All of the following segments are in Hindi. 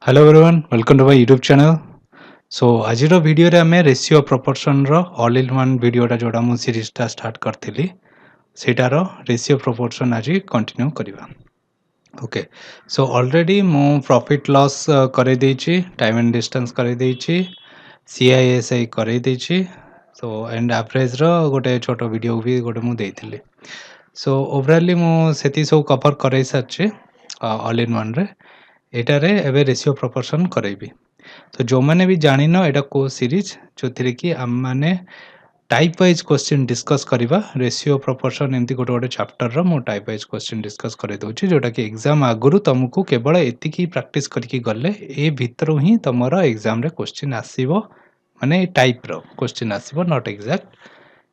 Hello everyone welcome to my YouTube channel. So आज वीडियो रे आमे रेशियो प्रोपोर्शन रो ऑल इन वन वीडियोटा जोड़ा मु सीरीजटा स्टार्ट करथिली सेटार रेशियो प्रोपोर्शन आज कंटिन्यू करबा। ओके, सो ऑलरेडी मु प्रॉफिट लॉस करे देछि, टाइम एंड डिस्टेंस करे देछि, सीआईएसआई करे देछि, सो एंड एवरेज रो गोटे छोटो वीडियो भी गोटे मु देथिली। सो ओवरऑली मु सेति सब कवर करे साछि ऑल इन वन रे एटारे एबे रेशियो प्रोपोर्शन करेबी। तो जो मैंने भी जानी न एटा को सीरीज जो थी कि आम माने टाइप वाइज क्वेश्चन डिस्कस करबा रेशियो प्रोपोर्शन एमती गोटे गोटे चैप्टर रो मो टाइप वाइज क्वेश्चन डिस्कस करे दोछि जोटा कि एग्जाम आगुरु तुमको केवल एतिकी प्रैक्टिस करके गले ए भितरु ही तमरो एग्जाम रे क्वेश्चन आसीबो, माने टाइप रो क्वेश्चन आसीबो, नॉट एग्जैक्ट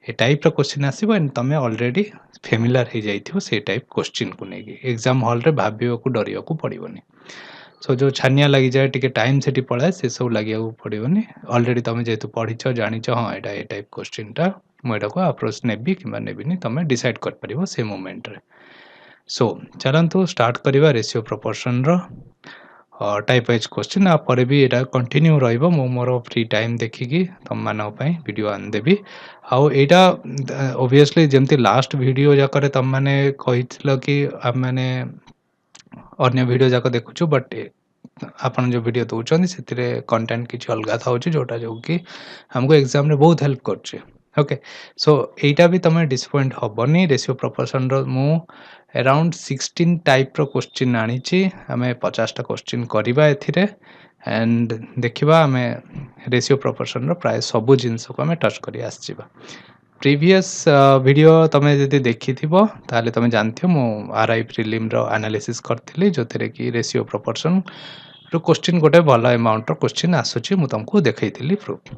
ए टाइप रो क्वेश्चन आसीबो एंड तमे ऑलरेडी फेमिलियर हो जाइथिबो से टाइप क्वेश्चन को नेकी एग्जाम हॉल रे भाबियो को डरियो को पड़िबोनी। सो जो छानिया लगी जाए टिके टाइम सेठी पड़ाए से सब लगे पड़ोनी ऑलरेडी तुम जेहेतु पढ़ीच जानीच हाँ यहाँ ए टाइप क्वेश्चनटा मुझे को अप्रोच नेबी कि नेबिनी तुम डिसाइड कर परिबो से मोमेंट रे। सो चलंतु स्टार्ट करबा रेशियो प्रोपोर्शन रो टाइप वाइज क्वेश्चन आ परे भी एटा कंटिन्यू रहइबो मो मोर फ्री टाइम देखिकी तुम मानक पई वीडियो आन देबी। आउ एटा ऑब्वियसली जेमती लास्ट वीडियो जाकरे तुम माने कहितलो कि हम माने अन्य वीडियो जाक देखुछु बट आपन जो वीडियो दउछन सेतिरे कंटेंट किछि अलगा थाउछि जोटा जो कि हमको एग्जाम रे बहुत हेल्प करछि। ओके, सो एटा भी तमे डिसपॉइंट हबनी रेशियो प्रोपोर्शन रो मु अराउंड 16 टाइप रो क्वेश्चन आनिछि, हमें 50 टा क्वेश्चन करबा एथिरे एंड देखिबा हमें रेशियो प्रोपोर्शन रो प्राय सब जिंस को हमें टच करी आसीबा। प्रीवियस वीडियो तमे जदि देखि थिबो ताले तमे जानथियो मु आरआई प्रीलिम रो एनालिसिस करथिली जोथरे कि रेशियो प्रोपोर्शन रो क्वेश्चन गोटे भल अमाउंट रो क्वेश्चन आसुची मु तुमको देखैथिली प्रूफ।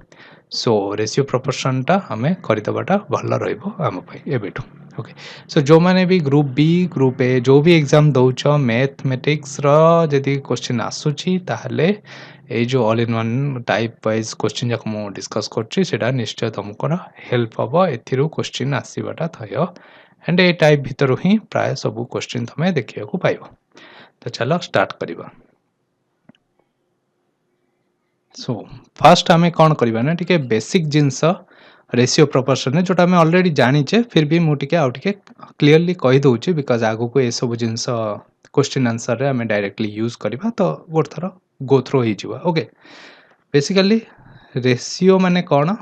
सो रेशियो प्रोपोर्शन टा हमें करिदबाटा भल रहइबो हम पई एबेठु। ओके, सो जो माने भी ग्रुप बी ग्रुप ए जो भी एग्जाम दउछ मैथमेटिक्स रो जदि क्वेश्चन आसुची ताहले ए जो all in one type wise question जक मु डिस्कस करछि सेटा निश्चय तुमको हेल्प हबो एथिरु क्वेश्चन आसीबाटा थय एंड ए टाइप भितरु ही प्राय सब क्वेश्चन तमे देखिया को पाइबो। तो चलो स्टार्ट करिबा। सो फर्स्ट आमे कौन करबा ना टिके बेसिक जिंस रेशियो प्रोपोर्शन जोटा आमे ऑलरेडी जानिचे फिर भी मु टिके आउ टिके क्लियरली कहि दउची बिकॉज़ आगु को ए सब जिंस क्वेश्चन आंसर रे आमे डायरेक्टली यूज करबा तो गोट थरो गो थ्रू ही जिवा। ओके, बेसिकली रेशियो माने कौन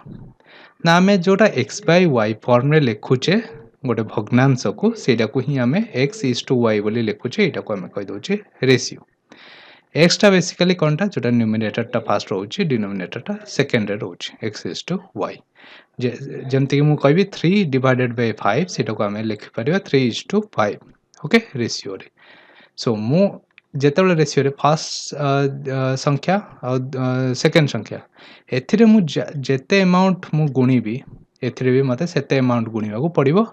ना आमे जोटा x बाय y फॉर्म रे लिखुचे गोटे भग्नांश को सेटा को ही आमे x इज टू y बोली लिखुचे एटा को आमे कहि दउची रेशियो। x टा बेसिकली कोनटा जोटा न्यूमरेटर टा फास्ट रहउची डिनोमिनेटर टा सेकंड रे रहउची x इज टू y। जेमति कि मु कहबी 3 डिवाइडेड बाय 5 सेटा को आमे लिखि परिबा 3 इज टू 5। ओके, रेशियो रे। सो मु जेतेबेले रेशियो रे फर्स्ट संख्या और सेकंड संख्या एथिरे मु जेते अमाउंट मु गुणीबी एथिरे भी मते सेते अमाउंट गुणीबा को पड़िबो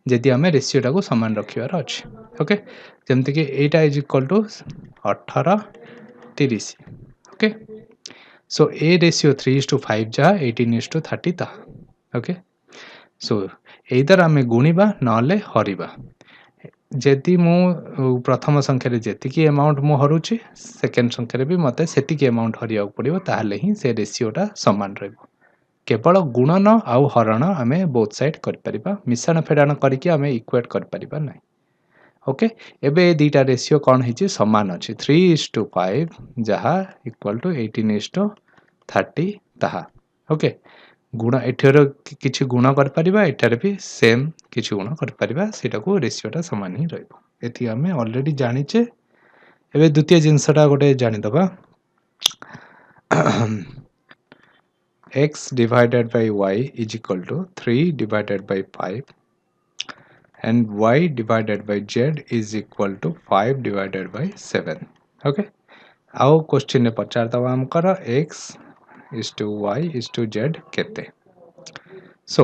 जदि हमें रेशियो टा को समान रखिवार अछि। ओके, जेमति कि एटा is equal to 18 30। Okay, so ए रेशियो 3:5 जा 18:30 ता। ओके, सो एइदर आमे गुणीबा नले हरिबा जदि मु प्रथम संख्या रे जेतिकी अमाउंट मु हरुची सेकंड संख्या रे भी मते सेतिकी अमाउंट हरिया पड़िबो ताहले ही से रेशियो टा समान रहइबो। केवल गुणन आउ हरण आमे बोथ साइड कर परिबा, मिश्रण फेडान करके आमे इक्वेट कर परिबा नै। ओके, एबे दीटा रेशियो कौन हिची समान अछि 3:5 जहा इक्वल टू 18:30 ताहा। ओके, गुण एठर किछि गुण कर परिबा एठारे भी सेम किछि गुण कर परिबा सेटा को रेशियो टा समान ही रहइबो। एथि हमें ऑलरेडी जानिचे। एबे द्वितीय जिंसटा गोटे जानि दबा x divided by y is equal to 3 divided by 5 and y divided by z is equal to 5 divided by 7. Okay, आउ क्वेश्चन ने पचार दबा हमकर x is to y is to z केते। सो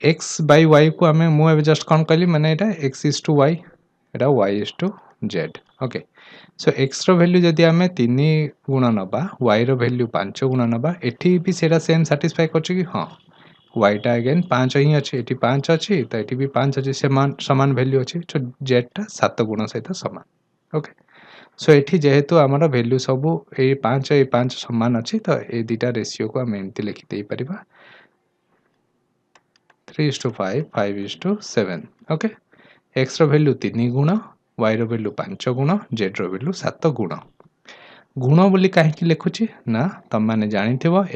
x by y को हमें मु एबे जस्ट कोन कहली माने एटा x is to y Etah y is to z। Okay, so x रो वैल्यू जदि हमें 3 गुण नबा y रो वैल्यू 5 गुण नबा एठी भी सेरा सेम सैटिस्फाई करछि कि हां y टा अगेन 5 ही अछि एठी 5 अछि त एठी भी 5 अछि समान वैल्यू अछि तो z टा 7 गुण सहित समान। ओके, सो एठी जेहेतु आमर वैल्यू सब ए 5 समान अच्छी तो ए दुटा रेशियो को आम एमती लिखिदे परिबा 3:5 5:7 ओके एक्स रो वैल्यू 3 गुण y रो वैल्यू 5 गुण z रो वैल्यू 7 गुण गुण बोली कहीं लिखुची ना तुम मैंने जानी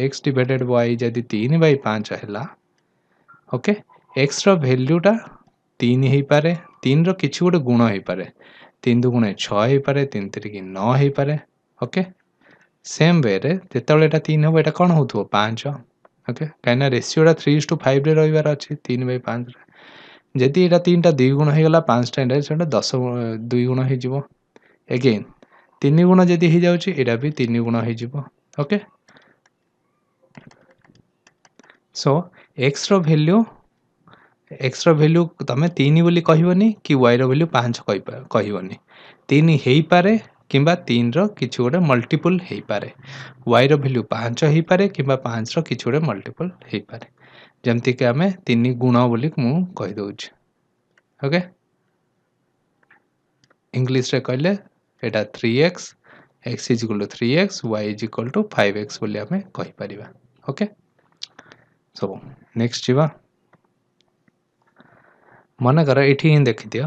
x डिवाइडेड y जदि 3/5 है ओके एक्स रो वैल्यूटा 3 हो पारे 3 रो किछि गोटे गुण हो पारे 3 दुगुणे 6 हो पारे 3 3 9 हो पारे ओके सेम वे रे जेतेबेले एटा 3 हो एटा कोन होथो 5 ओके कहिना रेशियोटा 3:5 रे रहिबार अछि 3/5 रे जदि एटा 3टा 2 गुण हो गला 5टा एटा सेटा 10 2 गुण हो जिवो अगेन 3 गुण जदि हो जाउची एटा भी 3 गुण हो जिवो ओके सो x रो वैल्यू तमे 3 बोली कहबनी कि y रो वैल्यू 5 कहबनी 3 हेई पारे किंबा 3 रो किछु गोटे मल्टीपल हेई पारे y रो वैल्यू 5 हेई पारे किंबा 5 रो किछु गोटे मल्टीपल हेई पारे जेमति कि हमें 3 गुण बोली मु कहि दउछ ओके इंग्लिश रे कहले एटा 3x x is equal to 3x y is equal to 5x बोली हमें कहि परिबा ओके सो नेक्स्ट जीवा मन कर एठी ही देखि दियो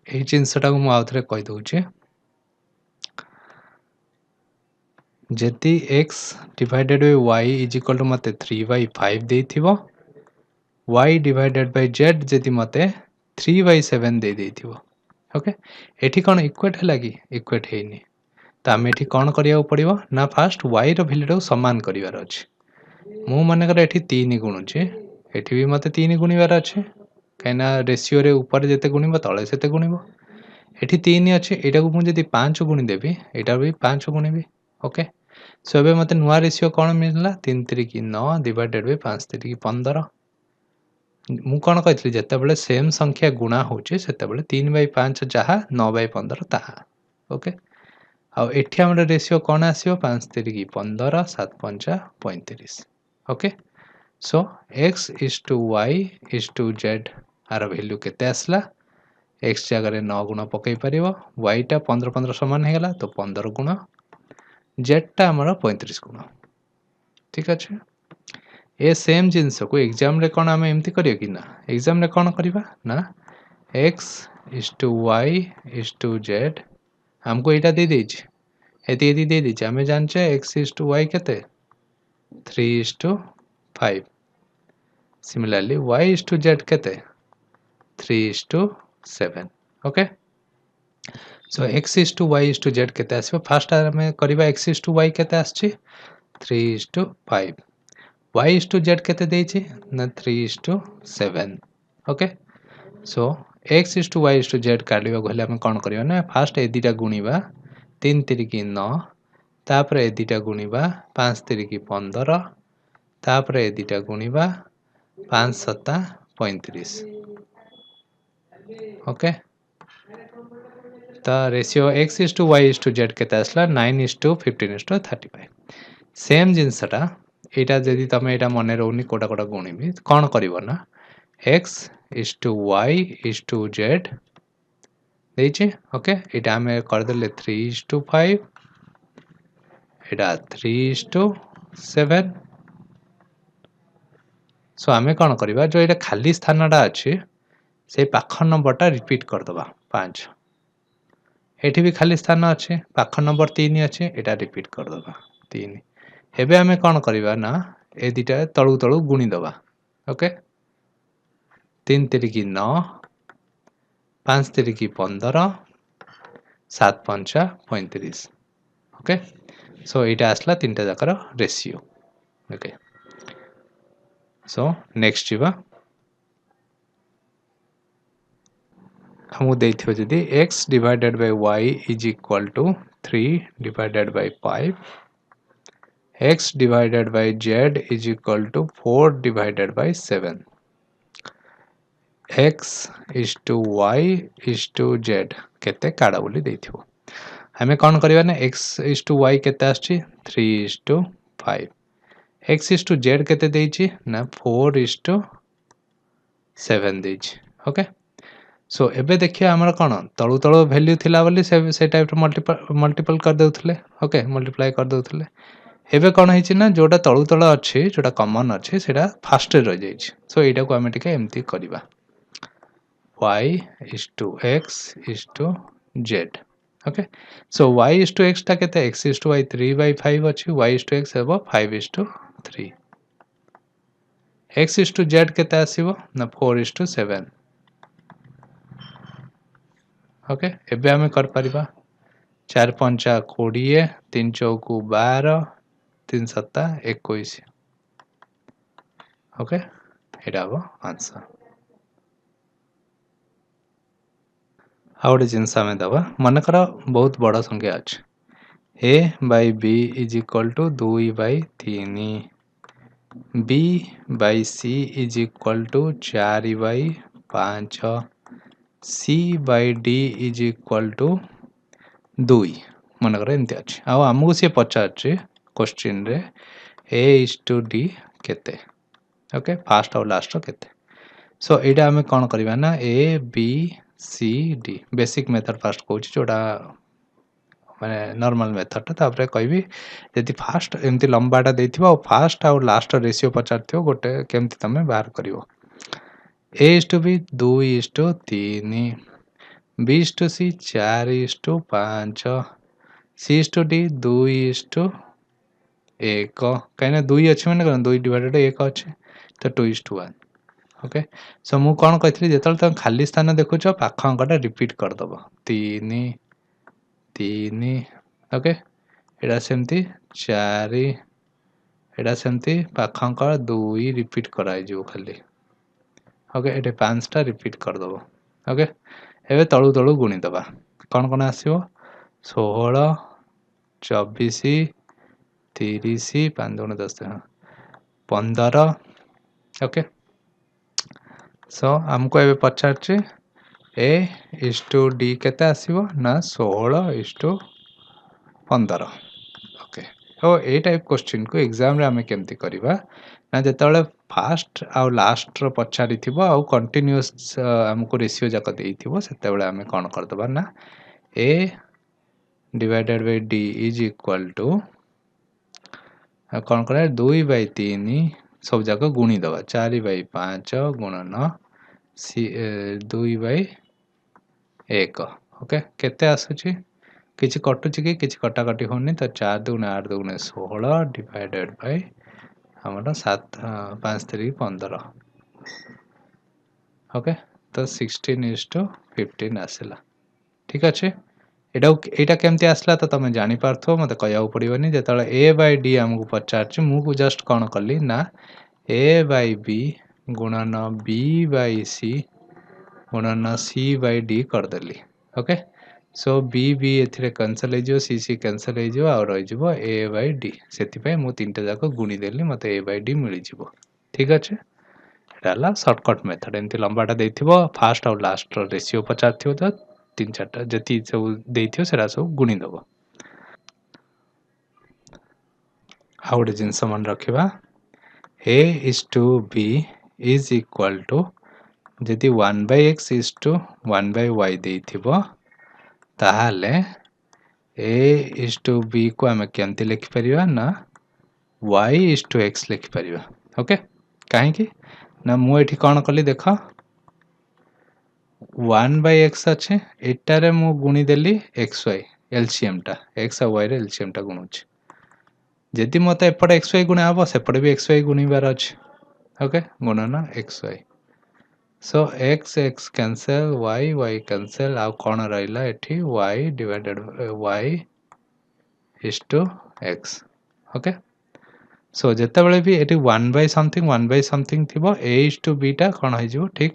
ए जिनसटा को मु आउथरे कहि दउछे जति x divided by y is equal to मते 3/5 देथिबो y डिवाइडेड बाय z जति मते 3/7 दे देथिबो ओके एठी कोन इक्वेट हैला कि इक्वेट हेनी त हम एठी कोन करिया पड़िबो ना फास्ट y रो वैल्यू समान करिवार अछि मु माने कर एठी 3 गुणुचे एठी भी मते 3 गुणिवार अछि कहना रेशियो रे ऊपर जते गुणिबो तळे सेते गुणिबो एठी 3 अछि एटा को मु जदी 5 गुणि देबी एटा भी 5 गुणिबी ओके सो एबे मते नुवा रेशियो कोन मिलला 3 3 की 9 डिवाइडेड बाय 5 3 की 15 मु कोन कहथि जते बेले सेम संख्या गुणा होचे सेते बेले 3/5 जहा 9/15 ताहा ओके आ एठी हमर रेशियो कोन आसीओ 5 3 की 15 7 5 35 okay so x is to y is to z आर वैल्यू केते आसला x जगह 9 गुण पकई परिबो y टा 15 15 समान हे गला तो 15 गुण z टा हमर 35 गुण ठीक अछि ए सेम जिंस को एग्जाम रे कोन हम एम्ति करियो कि ना एग्जाम रे कोन करबा ना x is to y is to z हमको एटा दे देछि एति एति दे देछि हमें जानछे x is to y केते 3:5 similarly y is to z केते 3:7 okay so x is to y is to z केते आसीबो फर्स्ट हमें करबा x is to y केते आछि 3:5 y is to z केते देछि ना 3:7 okay so x is to y is to z काढिबा गले हम कोन करियो ना फर्स्ट ए दिटा गुणिबा 3 3 की 9 तापर ए दिटा गुणिबा 5 3 की 15 तापर ए दिटा गुणिबा 5 7 35 ओके ता ratio x is to y is to z केते आसला 9:15:35 सेम जिंसटा एटा जदि तमे एटा मने रहउनी कोटा कोटा गुणिबी कोन करिवो ना x is to y is to z देछि ओके एटा हमें कर देले 3:5 एटा 3:7 सो हमें कोन करिबा जो एटा खाली स्थानटा अछि से पाख नंबरटा रिपीट कर दबा 5 एठी भी खाली स्थान अछि पाख नंबर 3 अछि एटा रिपीट कर दबा 3 हेबे हमें कोन करिबा ना ए दिटा तळु तळु गुणी दबा ओके 3 3 की 9 5 3 की 15 7 5 35 ओके सो एटा आसला तीनटा जाकर रेशियो ओके सो नेक्स्ट जीवा हमको देथिबो जदी x divided by y is equal to 3 divided by 5 x divided by z is equal to 4 divided by 7 x is to y is to z केते काडा बोली देथिबो हमें कोन करिवा ना x is to y केते आछि 3 is to 5 x is to z केते देछि ना 4 is to 7 देछि ओके सो एबे देखिए आमर कौन तलू तलू वैल्यू थिला बोली से टाइप मल्टीपल कर देउथले ओके मल्टीप्लाई कर देउथले एबे कौन है ना जोटा तलू तल अच्छी जोटा कॉमन अच्छी सेटा फास्ट रह जाइए सो एटा को आम टिके एमती करबा y is to x is to z okay so y is to x टा केते x is to y 3/5 अछि y is to x हेबो 5 is to 3 x is to z केते आसीबो ना 4 is to 7 ओके एबे आमे कर परिबा 4 पंचा 20 3 चौकु 12 3 सत्ता 21 ओके एटा हो आंसर आउटे जिनस आमे दबा मन कर बहुत बड़ा संख्या अछि a by b is equal to 2/3 b by c is equal to 4/5 c by d is equal to 2 मनकर एमती अच्छे आमको सी पचार क्वेश्चन रे a is to d केते ओके फास्ट और लास्ट केते सो एटा हमें कौन करबा ना a b c d basic method fast कहूँ जोड़ा माने नॉर्मल मेथड तापरे कहबी यदि फास्ट एमती लंबाटा देथिबा और फास्ट और लास्ट रेशियो पचारथिबो गोटे केमती तमे बाहर करिवो a is to b 2 is to 3 b is to c 4 is to 5 c is to d 2 is to 1 कहीं 2 अच्छे मैंने 2 डिवाइडेड 1 अच्छे तो 2 is to 1 ओके सो मु कौन कहती जिते तुम खाली स्थान देखुच पाख अंकटा रिपीट करदेव 3 3 ओके एटा सेमती 4 एटा सेमती पाख अंक 2 रिपीट कराई खाली ओके ये 5टा रिपीट करदेव ओके एबे तलू तलू गुणी दबा कौन कौन आसो 16 24 30 5 दूनी 10 15 ओके सो आमको एबे पचार ए इज टू डी केते आसीबो ना 16 इज टू 15 ओके तो ए टाइप क्वेश्चन को एग्जाम रे हमें केमती करबा ना जेतेबेले फास्ट आ लास्ट रो पचारी थिबो आ कंटीन्यूअस हमको रेशियो जाक देइथिबो सेतेबेले हमें कोन कर दबा ना a divided by d is equal to कौन कर 2/3 सब जाक गुणी दबा 4/5 गुणन 2/1 ओके केते आसुची किछि कटुची कि किछि कटाकटी होनी तो 4 दुगुणे 8 दुगुणे 16 डिवाइडेड बाय हमरा 7 5 3 15 ओके तो 16:15 आसला ठीक अच्छे एटा केमती आसला तो तुम जानी पारथो मते कहया पड़िबनी जेतले a by d हमको पचारछि मु जस्ट कोन करली ना a by b गुणन b by c गुणन c by d कर देली ओके सो b b एथिरे कैंसिल हो सी सी कैंसिल हो आ रही जिवो a by d सेति पय मु तीनटा जाको गुणी देली मते a by d मिली जिवो ठीक अछि एटाला शॉर्टकट मेथड एमती लंबाटा देथिबो फास्ट और लास्ट रेशियो पचारथिबो तो तीन चारटा जति सब देथिबो सेरा सब गुणी दबो आ गोटे जिनस मन रखिबा a is to b is equal to जदि 1/x is to 1/y देथिबो ताहाले a is to b को आमे केमती लिखि परिबा ना y is to x लिखि परिबा ओके काहे कि ना मु एठी कोन कली देखो 1/x अच्छे एटारे मु गुणी देली xy एलसीएम टा x और y रे एलसीएम टा गुणुछि जदि मते एपटे xy गुणा हबो सेपटे भी xy गुणीबार अछि ओके गुणन xy so x x cancel y cancel आ कोन रहइला एठी y divided y is to x okay so जेते बेले भी एठी 1/something थिबो a is to b टा कोन होई जिवो ठीक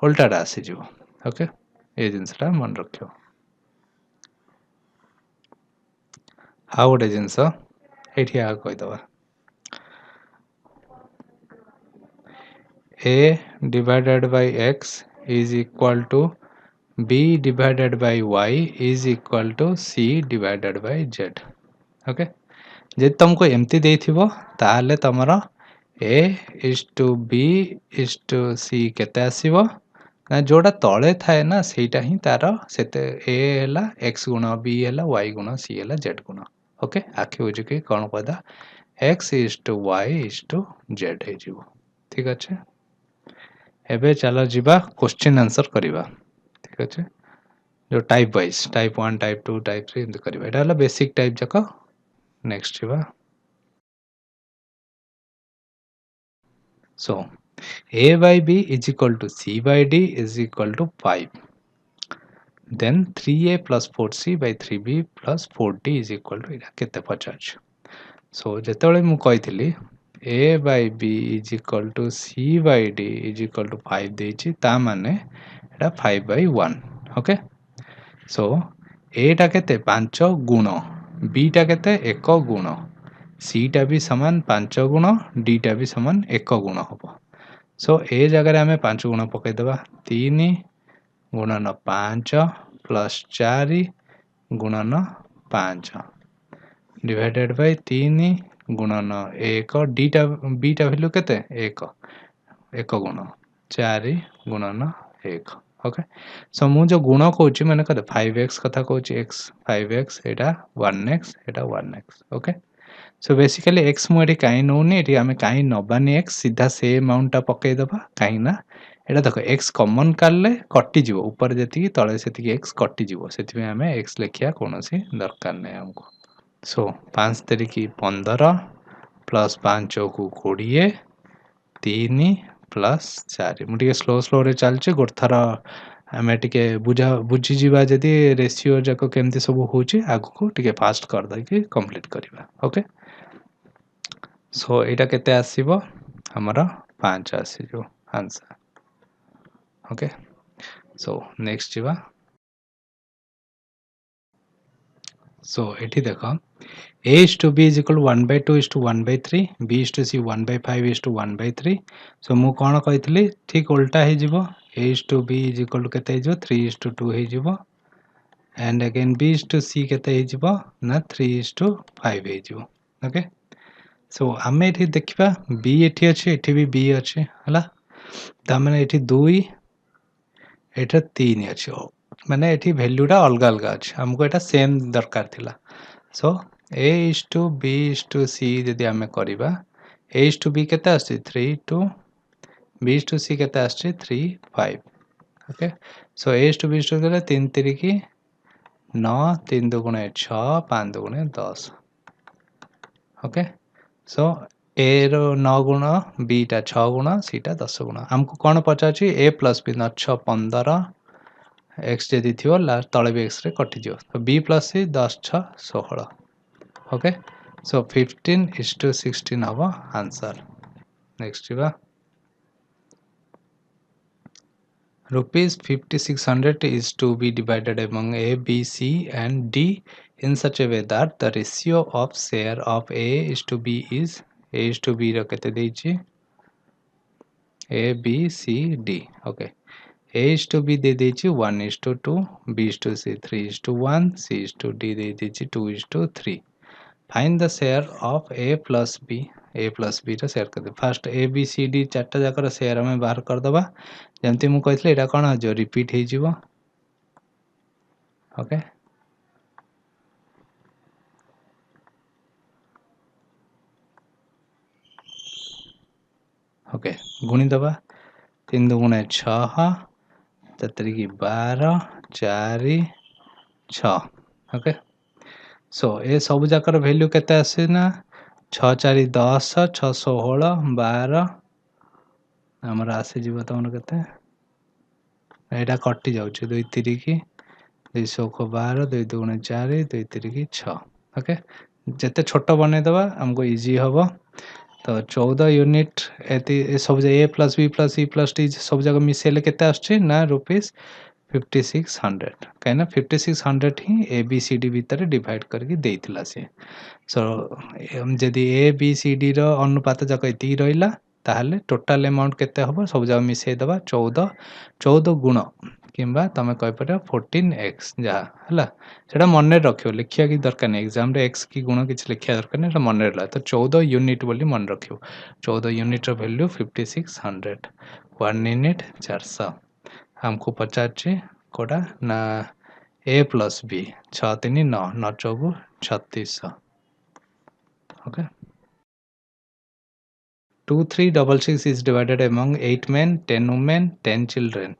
उल्टाटा आसी जिवो ओके ए जिंसटा मन रखियो आ गोटे जिंस एठी आ कहि दबा a divided by x is equal to b divided by y is equal to c divided by z okay जे तुमको एमती देथिबो ताले तमरो a is to b is to c केते आसीबो ना जोड़ा तले थाए ना सेटा ही तार सेते ए हैला x गुण b हैला y गुण c हैला z गुण ओके आखि बुझी के कोन कहदा x is to y is to z हे जीवो ठीक अछि एबे चलो जीवा क्वेश्चन आंसर करिवा ठीक अछि जो type wise type 1 type 2 type 3 and करिवा एटा हला बेसिक टाइप जका नेक्स्ट जीवा so a by b is equal to c by d is equal to 5 then 3a plus 4c by 3b plus 4d is equal to एटा केते पचाछ so जेतेबेले मु कहितली a by b is equal to c by d is equal to 5 देछि ता माने एटा 5 by 1 ओके so a टा केते 5 गुण b टा केते 1 गुण c टा भी समान 5 गुण d टा भी समान 1 गुण होबो so a जगह रे हमें 5 गुण पकै देबा 3 गुणन 5 प्लस 4 गुणन 5 डिवाइडेड बाय 3 गुणन 1 d टा b टा वैल्यू केते 1 1 गुण 4 गुणन 1 ओके सो मु जो गुण कहूची माने कते 5x कथा कहूची x 5x एटा 1x एटा 1x okay so basically x मु एठी काई नोनी एठी हमें काई नबानी x सीधा से अमाउंट टा पकै दबा काई ना एटा देखो x कॉमन काले कटि जीवो ऊपर जेती तळे सेती x कटि जीवो सेति में हमें x लेखिया कोनोसी दरकार नै हमको सो 5 तरीकी 15 प्लस 5 को 20 3 प्लस 4 मु टिके स्लो स्लो रे चलचे गोथरा हमें टिके बुझी जीवा जदी रेशियो जाको केमती सब होची आगु को टिके फास्ट कर दे कि कंप्लीट करिवा ओके सो एटा केते आसीबो हमरा 5 आसी जो आंसर ओके सो नेक्स्ट जीवा so एठी देखो a is to b is equal to 1 by 2 is to 1 by 3 b is to c 1 by 5 is to 1 by 3 so मु कोन कहितली ठीक उल्टा हे जीवो a is to b is equal to केते जो 3 is to 2 हे जीवो and again b is to c केते हे जीवो ना 3 is to 5 हे जीवो ओके सो हमें एठी देखिबा b एठी अछि एठी भी b अछि हला त माने एठी 2 एठा 3 अछि माने एठी वैल्यूटा अलग अलग अछि हमको एटा सेम दरकार थिला सो a is to b is to c यदि हमें करिबा a is to b केते आछि 3 2 b is to c केते आछि 3 5 okay so a is to b is to गेले 3 3 की 9 3 2 गुणे 6 5 2 गुणे 10 ओके सो a रो 9 गुण b टा 6 गुण c टा 10 गुण हमको कोन पचाछि a plus b 9 15 x जदि थियो लास्ट तळे भी x रे कटि जियो तो b plus c 10 6 16 okay so 15 is to 16 हवा आंसर नेक्स्ट जीवा rupees 5600 is to be divided among a b c and d in such a way that the ratio of share of a is to b is a is to b रो केते देछि a b c d okay a is to b दे देछि 1 is to 2 b is to c 3 is to 1 c is to d दे देछि 2 is to 3 find the share of a plus b रो शेयर कर दे first a b c d चारटा जाकर शेयर हमें बाहर कर दबा जेमती मु कहथले एटा कोन जो रिपीट हे जीवो ओके ओके गुणी दबा 3 2 गुणे 6 7 की 12 4 6 ओके सो ए सब जाकर वैल्यू केते आसे ना 6 4 10 6 16 12 हमरा आसे जीव तमन केते एटा कटि जाउछ 2 3 की 200 को 12 2 2 गुणे 4 2 3 की 6 ओके जते छोटो बने दबा हमको इजी हबो तो 14 यूनिट एती सब जे a plus b plus c plus d सब जगह मिसेले केते आछे ना रुपीस 5600 कहना 5600 ही a b c d भीतर डिवाइड करके देइतिला से सो जदी a b c d रो अनुपात जक एती रहिला ताहले टोटल अमाउंट केते हबो सब जगह मिसे दबा 14 गुण किंबा तमे कहि परे 14x जा हला सेटा मन रखियो लिखिया की दरकार नै एग्जाम रे x की गुण किछ लिखिया दरकार नै मन रहला तो 14 यूनिट बोली मन रखियो 14 यूनिट रो वैल्यू 5600 1 यूनिट 400 हमको पचार कोटा ना ए प्लस बी 6 3 9 9 चौगु 3600 okay 2366 is divided among 8 men, 10 women, 10 children.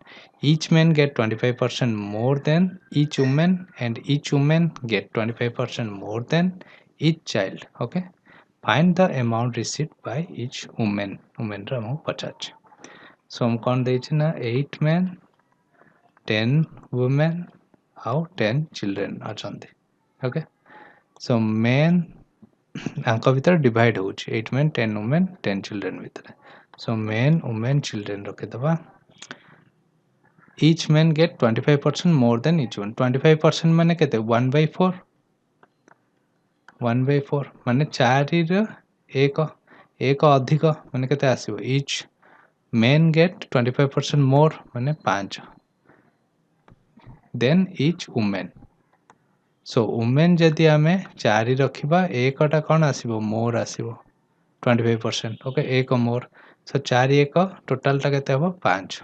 Each man get 25% more than each woman and each woman get 25% more than each child. Okay. Find the amount received by each woman. Woman रा amount 50. So हम कौन देइछि ना 8 men, 10 women और 10 children अछंती. Okay. So men आंक भीतर डिवाइड होउछि 8 men 10 women 10 children भीतर so men women children रखे दबा each man get 25% more than each one 25% माने केते 1/4 1/4 माने 4 रो एक अधिक माने केते आसीबो each men get 25% more माने 5 then each woman so women जदि आमे 4 रखिबा एकटा कोन आसीबो मोर आसीबो 25% ओके एक मोर सो 4 एक टोटल टा केते हबो 5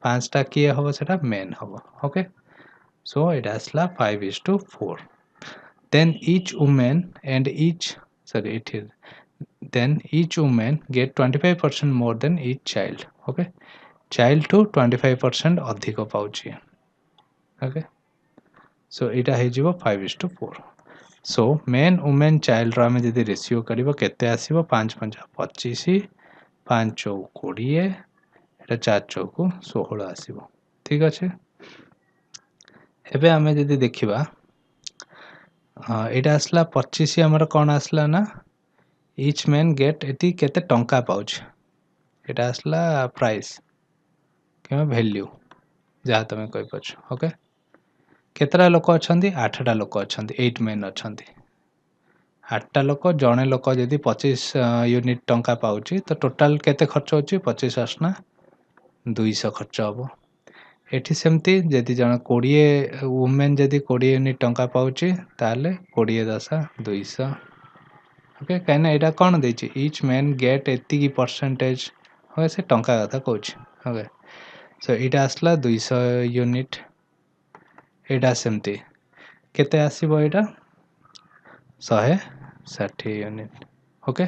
5 टा किए हबो सेटा मेन हबो ओके सो इट आसला 5:4 then each woman and each sorry it is then each woman get 25% more than each child okay child to 25% अधिक पाउची ओके सो इटा हे जिवो 5:4 सो मेन वुमेन चाइल्ड रो आमे जदी रेशियो करिवो केते आसीबो 5 5 25 5 चौ 20 एटा 4 चौ 16 आसीबो ठीक अछि एबे आमे जदी देखिबा एटा आसला 25 हमर कोन आसला ना each man get एटी केते टंका पाउछ एटा आसला प्राइस केमा वैल्यू जा तमे कहि पछ ओके केतरा लोक अछंती 8 टा लोक अछंती 8 men अछंती 8 टा लोक जणे लोक जदी 25 यूनिट टंका पाउची तो टोटल केते खर्च होची 25 आसना 200 खर्च हबो एठी सेमती जदी जण 20 वुमेन जदी 20 यूनिट टंका पाउची ताले 20 दशा 200 ओके काइना एटा कोन देची ईच मैन गेट एती की परसेंटेज होय से टंका कथा कहूची ओके सो एटा आसला 200 यूनिट एटा सेमती केते आसीबो एटा 160 यूनिट ओके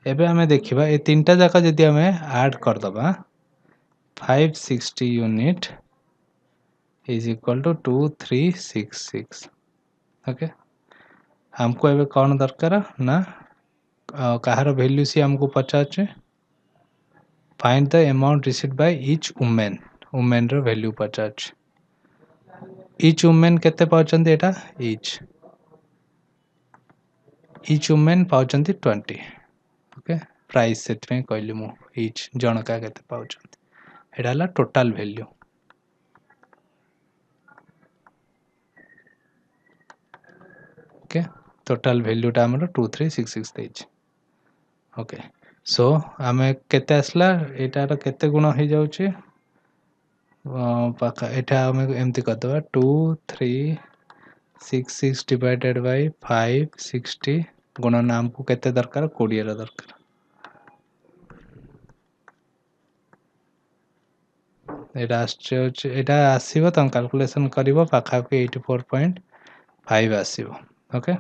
एबे हमें देखिबा ए तीनटा जाका जदी हमें ऐड कर दबा 560 unit is equal to 2366 okay हमको एबे कौन दरकार ना कहार वैल्यू सी हमको पचाचे find the amount received by each women रो वैल्यू पचाचे ईच वुमेन केते पाउचंती एटा ईच वुमेन पाउचंती 20 ओके प्राइस सेट में कहली मु ईच जनका केते पाउचंती एटा हला total value okay total value टा हमर 2366 देछ ओके सो हमें केते आसला एटा रो केते गुण हो जाउची पाखा एटा हमें एमती कर दबा 2366 डिवाइडेड बाय 560 गुणन हमको केते दरकार 20 रो दरकार एटा आसीबो तम कैलकुलेशन करिवो पाखा के 84.5 आसीबो ओके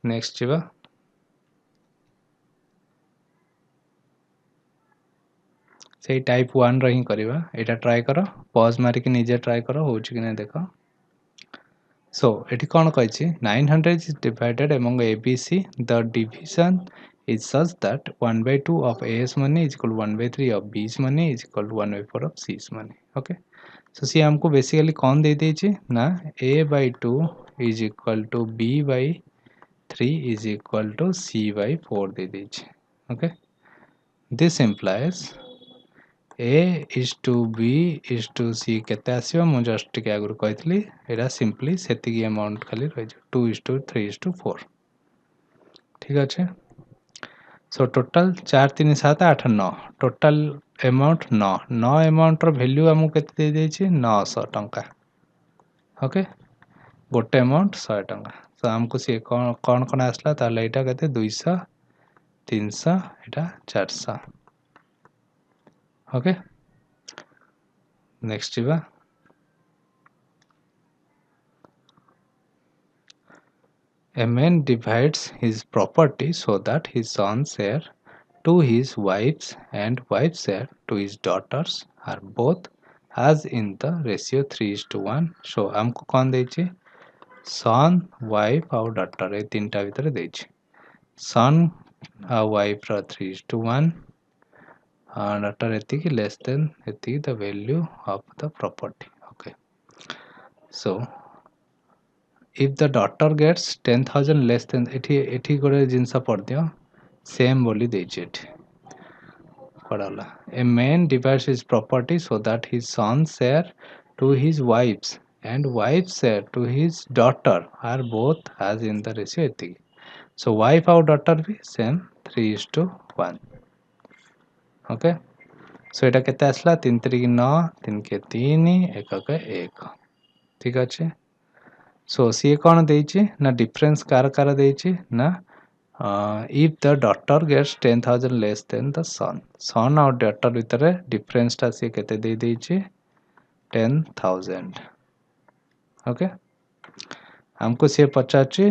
नेक्स्ट जीवा से टाइप 1 रही करिवा एटा ट्राई करो पॉज मारी के निजे ट्राई करो होची कि नै देखो सो eighty cone कहछि 900 is divided among ABC the division is such that 1/2 of A's money is equal to 1/3 of B's money is equal to 1/4 of C's money okay so सी हमको बेसिकली कौन दे देछि ना A/2 is equal to B/3 is equal to C/4 दे देछि okay this implies A is to B is to C केते आसीबो मु जस्ट के आगुर कहथली एरा सिंपली सेति की अमाउंट खाली रह जा 2:3:4 ठीक अछि so total 4 3 7 8 9 total amount 9 amount रो वैल्यू हमु केते दे देछि 900 टंका ओके गोटे अमाउंट 100 टंका सो हमको से कोन कोन आसला ताले एटा केते 200 300 एटा 400 ओके नेक्स्ट जीवा A man divides his property so that his son's heir to his wife's and wife's heir to his daughters are both as in the ratio 3:1. So हमको कौन देइछि son wife और daughter ए तीनटा भितर देइछि son और wife ର 3:1 daughter एतिकी less than एतिकी the value of the property. Okay, so if the daughter gets 10,000 less than एठी गोटे जिनसा पढ़ दियो सेम बोली देइछि एठी पढ़ला a man divides his property so that his son's heir to his wife's and wife's heir to his daughter are both as in the ratio एतिकी so wife और daughter भी सेम 3:1. ओके सो एटा केते आसला 3 3 9 3 के 3 1 के 1 ठीक अछि सो सी कोन देइछि ना डिफरेंस कार देइछि ना if the daughter gets 10,000 less than the son और daughter भितर डिफरेंस ता सी केते दे देइछि 10,000. ओके हमको से पचाछि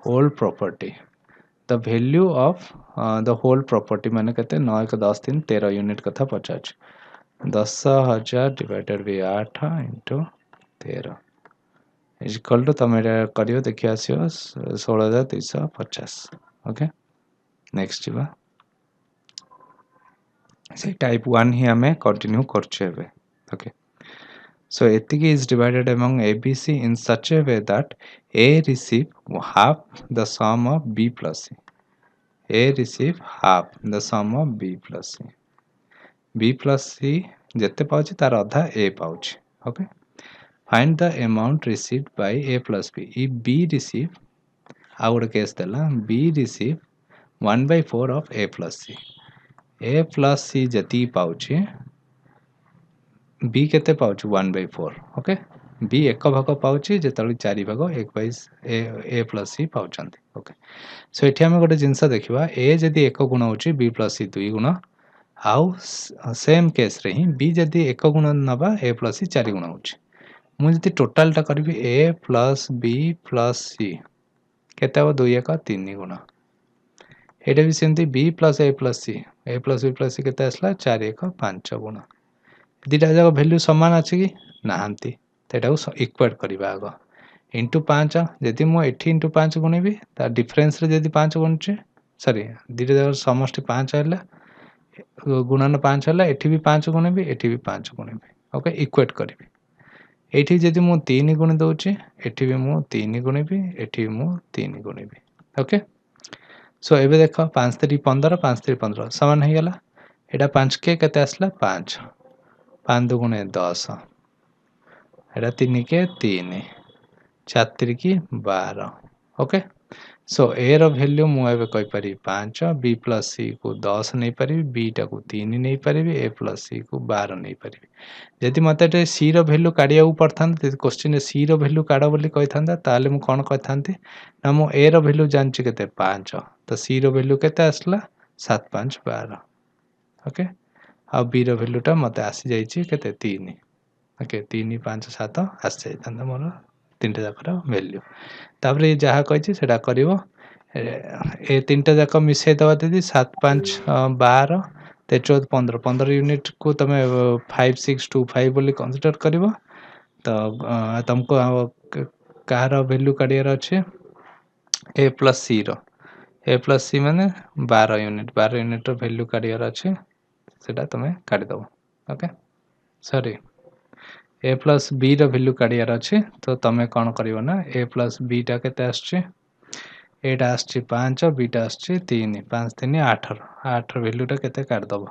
whole property the value of the whole property माने कहते 9 1 10 3 13 यूनिट कथा पचाछ 10,000 divided by 8 into 13 is equal to तमे करियो देखि आसियो 16,250. ओके नेक्स्ट जीवा से टाइप 1 ही हमें कंटिन्यू करछे हेबे. Okay so एतिकी is divided among ABC in such a way that A receive half the sum of B plus C. A receive half the sum of B plus C. B plus C जत्ते पाउछि तार आधा A पाउछि. Okay find the amount received by A plus B. If B receive आ गोटे केस देला B receive 1/4 of A plus C. A plus C जति पाउछि B केते पाउछि 1/4. ओके B एक भाग पाउछि जेतली 4 भाग 1/A plus C पाउछंती. ओके सो एठी हम गोटे जिंस देखिबा A जदी 1 गुण होछि B plus C 2 गुण आउ सेम केस रे ही B जदी 1 गुण नबा A plus C 4 गुण होछि मु जदी टोटल टा करबी A plus B plus C केते हो 2 1 3 गुण एटा भी सेमती B plus A plus C केते आसला 4 1 5 गुण दिटा जाक वैल्यू समान अछि कि नाहंती तेटा को इक्वेट करिबा आगो इनटू 5 जदि मो एठी इनटू 5 गुणिबी ता डिफरेंस रे जदि 5 गुणचे सॉरी दिटा जाक समष्टि 5 हैला गुणन 5 हैला एठी भी 5 गुणिबी एठी भी 5 गुणिबी. ओके इक्वेट करिबी एठी जदि मो 3 गुणि दोछि एठी भी मो 3 गुणिबी एठी भी मो 3 गुणिबी. ओके सो एबे देखो 5 3 15 5 3 15 समान हे गेला एटा 5 के केते आसला 5 5 दुगुणे 10 एटा 3 के 3 4 3 की 12. ओके सो ए रो वैल्यू मु एबे कहि पारि 5 B plus C को 10 नै पारि B टा को 3 नै पारि A plus C को 12 नै पारि जदि मते टे C रो वैल्यू काढिया उ पड़थान ते क्वेश्चन रे C रो वैल्यू काढा बोली कहिथांदा ताले मु कोन कहिथांती ना मु A रो वैल्यू जानछि केते 5 तो C रो वैल्यू केते आसला 7 5 12. ओके आ B रो वैल्यू टा मते आसी जाईछि केते 3. ओके 3 5 7 आसी जाइथांदा मोर तीनटा जाकर वैल्यू तापरे जहा कहिछि सेटा करिवो ए तीनटा जाक मिसै दवा दीदी 7 5 12 14 15 15 यूनिट को तमे 5625 बोली कंसीडर करिवो तो तुमको कार वैल्यू काढियार अछि A plus C माने 12 यूनिट रो वैल्यू काढियार अछि सेटा तमे काढि दबो. Okay sorry A plus B रो वैल्यू काढियार अछि तो तमे कोन करिवो ना A plus B टा केते आछि एटा आछि 5 B टा आछि 3 5 3 8 8 वैल्यू टा केते काढ दबो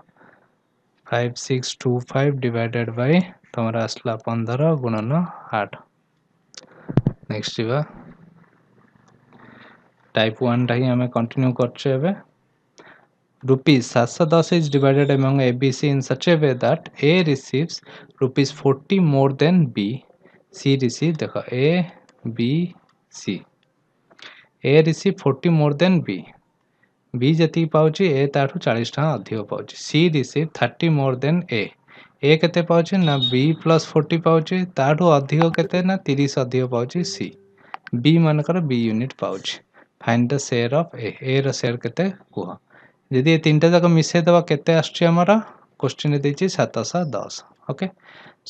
5625 डिवाइडेड बाय तमरा आसला 15 गुणन 8. नेक्स्ट जीवा टाइप 1 टा ही हमें कंटिन्यू करछे एबे rupees 710 is divided among ABC in such a way that A receives rupees 40 more than B. C receive देखो A, B, C. A receive 40 more than B. B जति पाउची ए ताठू 40 टका अधिक पाउची सी रिसीव 30 मोर देन ए केते पाउची ना बी प्लस 40 पाउची ताठू अधिक केते ना 30 अधिक पाउची सी बी मानकर बी यूनिट पाउची find the share of A रो शेयर केते कुह यदि ये तीनटा जाक मिसे दबा केते आछी हमरा क्वेश्चन देछि 710 ओके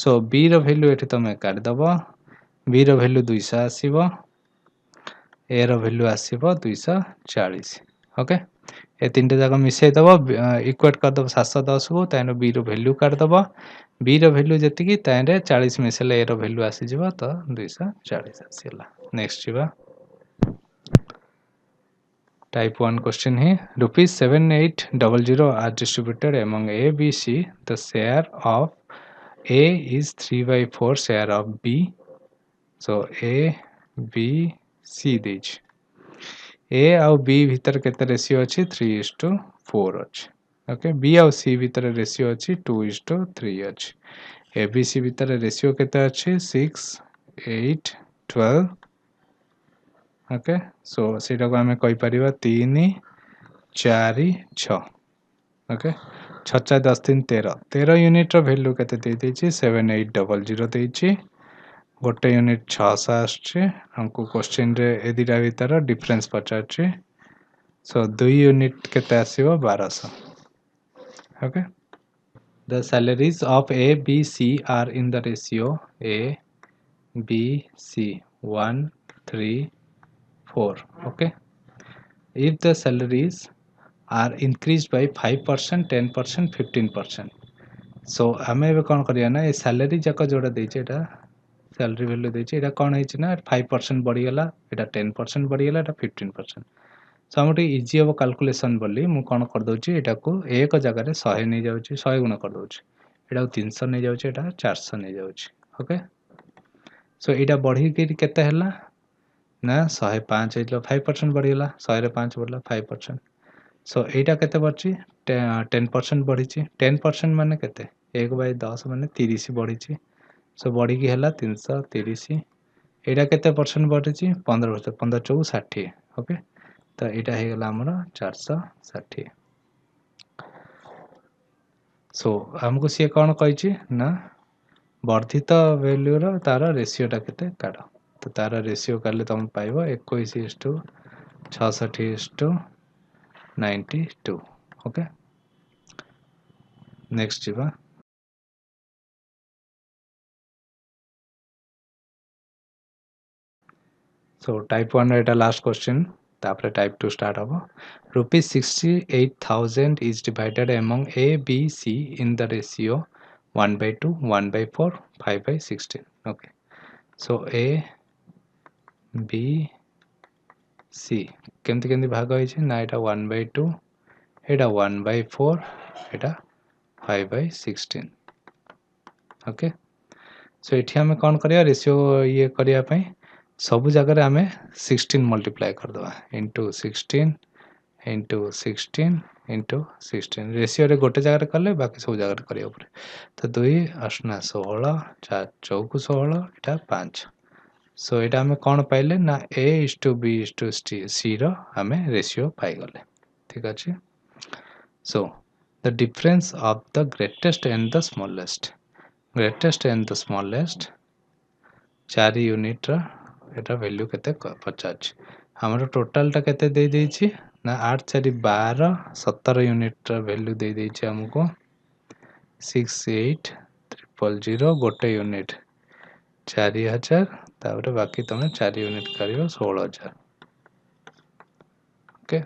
सो बी रो वैल्यू एठी तमे काढ दबो बी रो वैल्यू 200 आसीबो ए रो वैल्यू आसीबो 240 ओके ए तीनटा जाक मिसे दबो इक्वेट कर दबो 710 को तानो बी रो वैल्यू काढ दबो बी रो वैल्यू जति की तारे 40 मिसेले ए रो वैल्यू आसी जिवो तो 240 आसीला नेक्स्ट जिवो Type 1 question here. Rupees 7800 are distributed among A, B, C. The share of A is 3 by 4 share of B. So A, B, C देज A आउ B भीतर केते रेशियो अछि 3:4 अछि ओके B आउ C भीतर रेशियो अछि 2:3 अछि A B C भीतर रेशियो केते अछि 6 8 12 ओके सो सेटा को हमें कहि परिबा 3 4 6 ओके 6 4 10 3 13 13 यूनिट रो वैल्यू केते दे देछि 7800 देछि गोटे यूनिट 600 आछे हमको क्वेश्चन रे ए दिटा भीतर डिफरेंस पचाछि सो 2 यूनिट केते आसीबो 1200 okay the salaries of A B C are in the ratio A B C 1 3 4 okay if the salaries are increased by 5% 10% 15% so हमें एबे कोन करिया ना ए सैलरी जाक जोड़ा देछि एटा सैलरी वैल्यू देछि एटा कोन हेछि ना 5% बढ़ी गेला एटा 10% बढ़ी गेला एटा 15% सो हम इजी अब कैलकुलेशन बोली मु कोन कर दोछि एटा को एक जगह रे 100 नै जाउछि 100 गुणा कर दोछि एटा 300 नै जाउछि एटा 400 नै जाउछि ओके सो एटा बढ़ी के केते हला ना 105 हेलो 5% बढ़ी गेला 100 रे 5 बढ़ला 5% सो एटा केते बची 10% बढ़ी छि 10% माने केते 1 बाय 10 माने 30 बढ़ी छि सो बढ़ी की हला 330 एटा केते परसेंट बढ़ी छि 15% 15 4 60 ओके तो एटा हे गला हमर 460 सो हमको से कोन कहि छि ना वर्धित वैल्यू रो तार रेशियो टा केते काढ तो तार रेशियो करले तुम पाइबो 21:66:92 ओके नेक्स्ट जीवा सो टाइप 1 एटा लास्ट क्वेश्चन तापर टाइप 2 स्टार्ट हो rupees 68,000 is divided among A B C in the ratio 1/2 1/4 5/16 okay so A B C केमती केमती भाग होई छै ना एटा 1/2 एटा 1/4 एटा 5/16 ओके सो एठी हमें कोन करिया रेशियो ये करिया पई सब जगह हमें 16 मल्टीप्लाई कर दवा इनटू 16 इनटू 16 इनटू 16 रेशियो रे गोटे जगह करले बाकी सब जगह करिया पड़े तो 2 8 16 4 चौक 16 एटा 5 सो एटा हमें कोन पाइले ना A:B:C रो हमें रेशियो पाई गले ठीक अछि so the difference of the greatest and the smallest चार यूनिट रो एटा वैल्यू केते 50 हमर टोटल टा केते दे देई छी ना 8 4 12 17 यूनिट रो वैल्यू दे देई छी हमको 68,000 गोटे यूनिट 4000 तापर बाकी तमे 4 यूनिट करियो 16000 ओके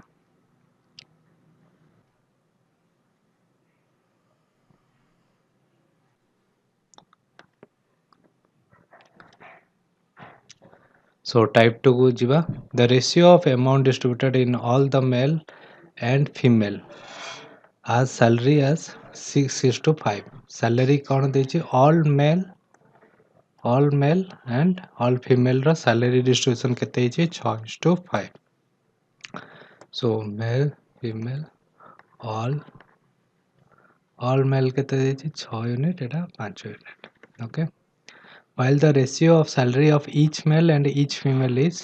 So type 2 को जीवा the ratio of amount distributed in all the male and female as salary as 6:5 salary कौन देछि all male and all female रा salary distribution केते छै 6:5 so male female all male केते देछि 6 unit Etah 5 unit okay while the ratio of salary of each male and each female is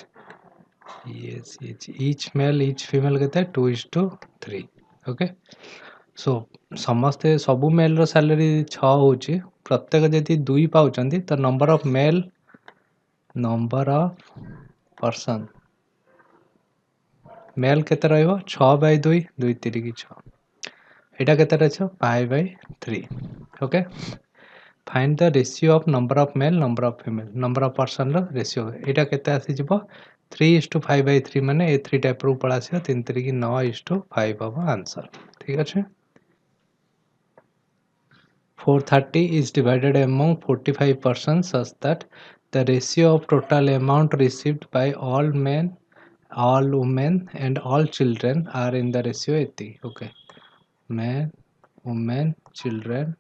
each male each female केते 2:3 ओके सो समस्ते सबु मेल रो सैलरी 6 होची प्रत्येक जदि 2 पाउचंती तो नंबर ऑफ पर्सन मेल केते रहइबो 6/2 2 3 की 6 एटा केते रहछ 5/3 okay find the ratio of number of male number of female number of person रो रेशियो एटा केते आसी जिवो 3:5/3 माने ए 3 टाइप रो पळा आसी 3 3 की 9:5 हबो आंसर ठीक अछि 430 is divided among 45 persons such that the ratio of total amount received by all men all women and all children are in the ratio 80 okay men women children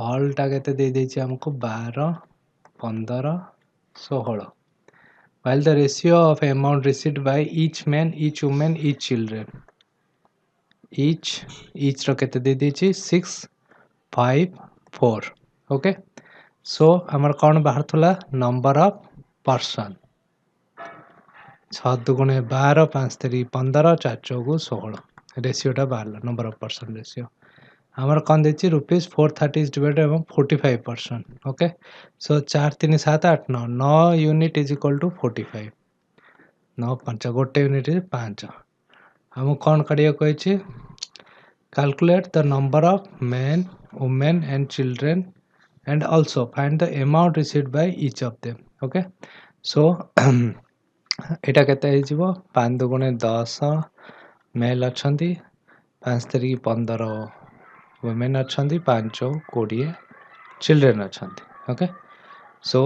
all टा केते दे देछि हमको 12 15 16 while the ratio of amount received by each man each woman each children each रो केते दे देछि 6 5 4 ओके सो हमर कोन बाहर थला नंबर ऑफ पर्सन 6 दुगुणे 12 5 3 15 4 चौगु 16 रेशियोटा बाहर नंबर ऑफ पर्सन रेशियो हमार कौन देछि rupees 430 is divided by 45% okay so 4 3 7 8 9 9 unit is equal to 45 9 5 गोटे यूनिट इज 5 हम कौन करिया कहछि calculate the number of men women and children and also find the amount received by each of them okay so एटा केते हे जिवो 5 दुगुणे 10 मेल अछंती 5 3 15 women अछंती 5 20 children अछंती ओके सो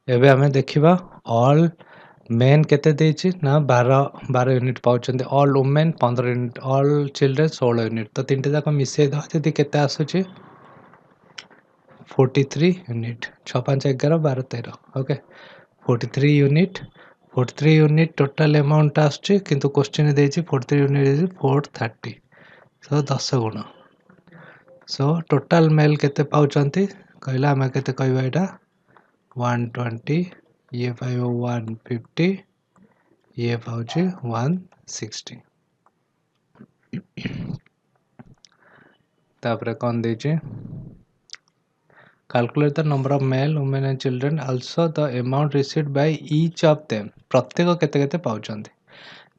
एबे हमें देखिबा all मेन केते देछि ना 12 यूनिट पाउचंती all women 15 unit all children 16 unit तो तीनटे जाक मिसे द जदी केते आसुची 43 unit 6 5 11 12 13 okay 43 unit total amount आसुची किंतु क्वेश्चन देछि 43 यूनिट इज 430 सो 10 गुण सो टोटल मेल केते पाउचंती कहला हम केते कहबा एटा 120 ये पाइबो 150 ये पाउची 160 तापरे कौन देछि calculate the number of male women and children also the amount received by each of them प्रत्येक केते केते पाउचंती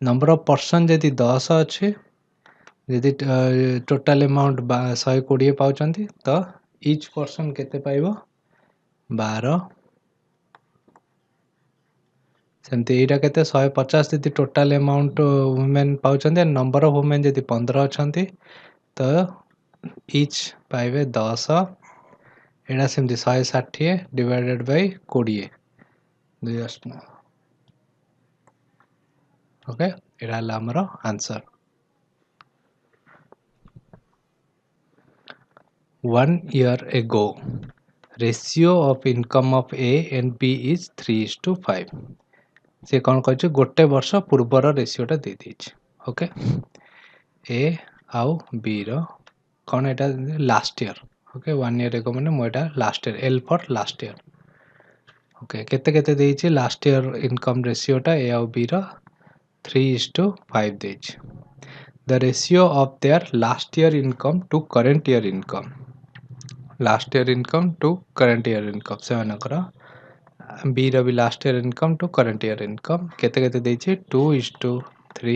नंबर ऑफ पर्सन जदी 10 अछि जदी टोटल अमाउंट 120 पाउचंती तो each पर्सन केते पाइबो 12 सेमती एटा केते 150 जदी टोटल अमाउंट वुमेन पाउचंती नंबर ऑफ वुमेन जदी 15 अछंती तो each पाइबे 10 एटा सेमती 160 डिवाइडेड बाय 20 2 ओके एटा हला हमरो answer 1 year ago ratio of income of A and B is 3:5 से कौन कहछ गोटे वर्ष पूर्वर रेशियोटा दे देछ ओके ए आउ बी रो कौन एटा last year okay 1 year ago माने मोटा लास्ट ईयर एल फॉर लास्ट ईयर ओके केते केते देछ लास्ट ईयर इनकम रेशियोटा ए आउ बी रो 3:5 देछ the ratio of their last year income to current year income last year income to current year income से मनकर बी रो भी last year income to current year income केते केते देछि 2:3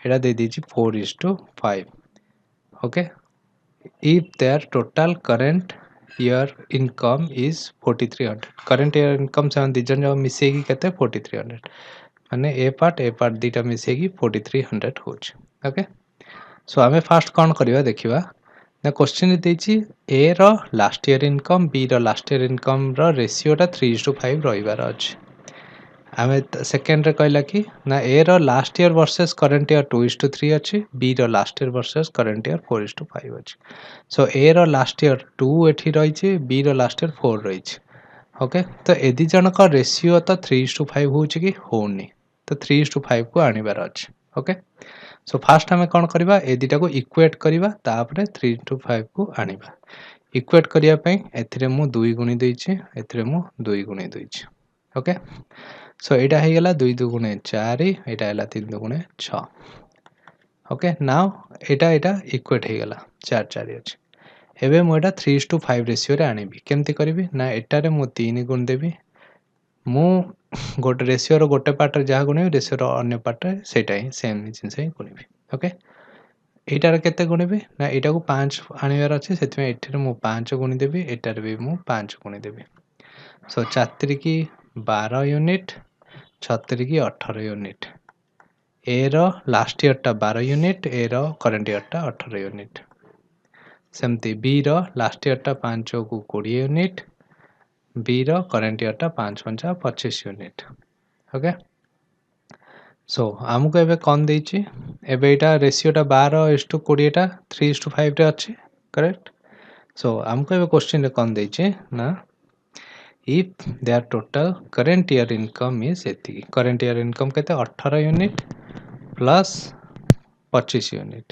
एटा दे देछि 4:5 okay if their total current year income is 4300 current year income से दिजन जो मिसेगी केते 4300 माने ए पार्ट दीटा मिसेगी 4300 होछ ओके सो हमें फास्ट कोन करबा देखिबा ना क्वेश्चन देछि ए रो लास्ट ईयर इनकम बी रो लास्ट ईयर इनकम रो रेशियोटा 3:5 रहिबार अछि हमें सेकेंड रे कहला कि ना ए रो last year versus current year 2:3 अछि बी रो last year versus current year 4:5 अछि सो ए रो लास्ट ईयर 2 एठी रहि छै बी रो लास्ट ईयर 4 रहि छै ओके तो एदि जन का रेशियो तो 3:5 होछि कि होनी तो 3:5 को आनिबार अछि ओके सो फास्ट हमें कोन करबा ए दिटा को इक्वेट करबा तापरे 3:5 को आनिबा इक्वेट करिया पई एथिरे मु 2 गुणी दै छी एथिरे मु 2 गुणी दै छी ओके सो एटा हो गला 2 दुगुणे 4 एटा हैला 3 दुगुणे 6 ओके नाउ एटा इक्वेट हो गला 4 4 अछि एबे मु एटा 3:5 रेशियो रे आनिबी केमति करबी ना एटा रे मु 3 गुण देबी मु गोटे रेशियो रो गोटे पार्ट रे जहा गुणिबी रेशियो रो अन्य पार्ट रे सेटा ही सेम जिंस ही गुणिबी ओके एटा रे केते गुणिबी ना एटा को 5 आनिबार अछि सेति में एठी रे मु 5 गुणि देबी एटा रे भी मु 5 गुणि देबी सो 4 की 12 यूनिट 6 की 18 यूनिट ए रो लास्ट ईयर टा 12 यूनिट ए रो करंट ईयर टा 18 यूनिट सेमती बी रो लास्ट ईयर टा 5 को 20 यूनिट बी रो करंट ईयर टा 5 5 25 यूनिट ओके सो आमको एबे कौन देछि एबे एटा रेशियो टा 12:20 टा 3:5 रे अछि करेक्ट सो आमको एबे क्वेश्चन रे कौन देछि ना if their total current year income is एति current year income केते 18 unit plus 25 unit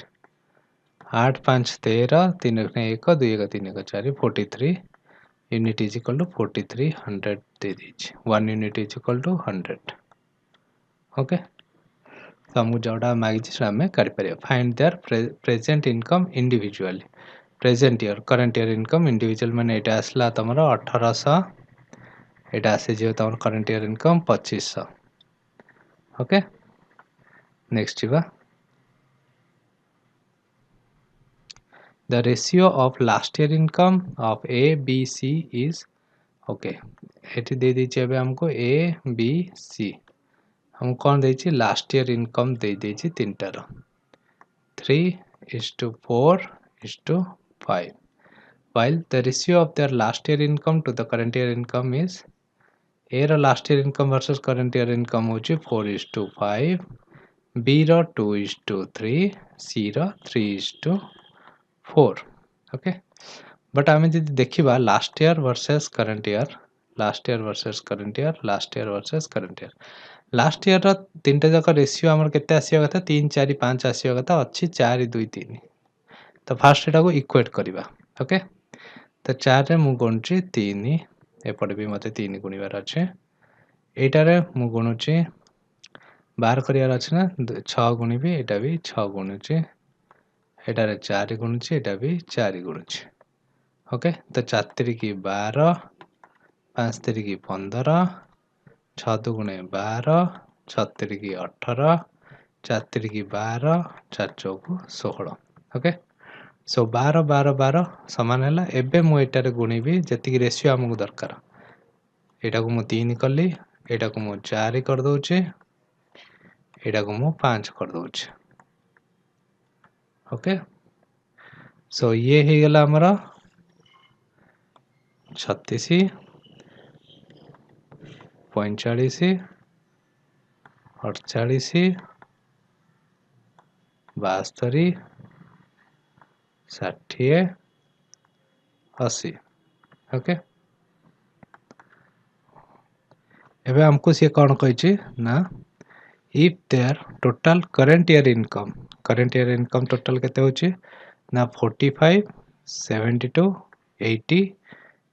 8 5 13 3 1 2 1 3 1 4 43 unit is equal to 4300 दे दीजिए 1 unit is equal to 100 okay तो हमको जोड़ा मागिछि सेटा हमें कर परिया find their present income individually present year current year income individual माने एटा आसला तमरो 1800 एटा आसे जे तमर current year income 2500 okay next जीवा the ratio of last year income of A B C is okay एठी दे दीजिए अबे हमको A B C हम कौन देछि लास्ट ईयर इनकम दे देछि तीनटा रो 3:4:5 while the ratio of their last year income to the current year income is A रो last year income versus current year income होछि 4:5 B रो 2:3 C रो 3:4 ओके बट आमे जदि देखिबा last year versus current year last year versus current year last year versus current year last year रो तीनटा जक रेशियो हमर केते आसीया कथा 3 4 5 आसीया कथा अछि 4 2 3 तो फास्ट एटा को इक्वेट करिबा ओके तो 4 रे मु गुणछि 3 एपटे भी मते 3 गुणिबार अछि एटा रे मु गुणुछि बाहर करियार अछि ना 6 गुणिबी एटा भी 6 गुणुछि एटा रे 4 गुणुछि एटा भी 4 गुणुछि ओके तो 4 3 की 12 5 3 की 15 6 दुगुणे 12 6 3 की 18 4 3 की 12 4 चौक 16 ओके सो 12 12 12 समान हैला एबे मु एटारे गुणिबी जति की रेशियो हमकु दरकार एटा को मु 3 करली एटा को मु 4 कर दोछि एटा को मु 5 कर दोछि ओके सो ये हे गेला हमरा 36 45 48 72 60 80 ओके एबे हमको से कौन कहिछि ना if their total current year income total केते होछि ना 45 72 80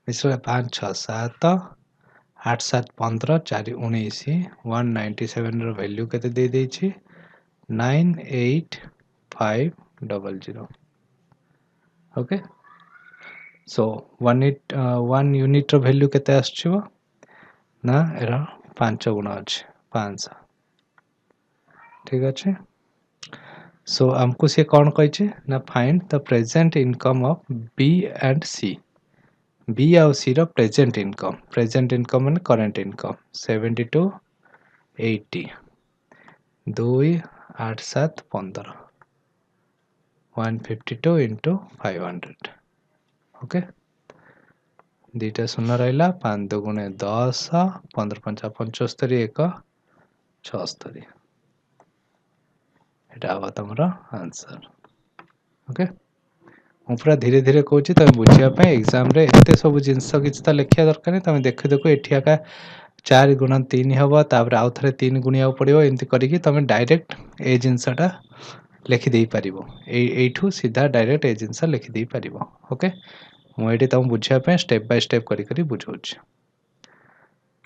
मिसले 5 6 7 8 7 15 4 19 197 रो वैल्यू केते दे देछि 98500 ओके सो 1 यूनिट रो वैल्यू केते आछिबो ना एरा 5 गुण अछि 500 ठीक अछि सो हमको से कौन कहिछि ना find the present income of B and C B और सी रो प्रेजेंट इनकम माने करंट इनकम 72 80 2 8 7 15 152 into 500 ओके दीटा शून्य रहला 5 दुगुणे 10 15 5 75 1 76 एटा आवा तमरा आंसर ओके मु पूरा धीरे धीरे कहूँ तुम बुझिया एग्जाम रे एते सब जिनस किसी तो लिखा दरकार तुम देख देखो एठी आका 4 गुण 3 हम तापर आउ थे 3 गुणिया पड़ो एमती करके तुम डायरेक्ट ए जिनसटा लिखिदे पार यू सीधा डायरेक्ट ए जिनस लिखिदे पार ओके मुझे तुम बुझापी स्टेप बाय स्टेप करी बुझाऊँ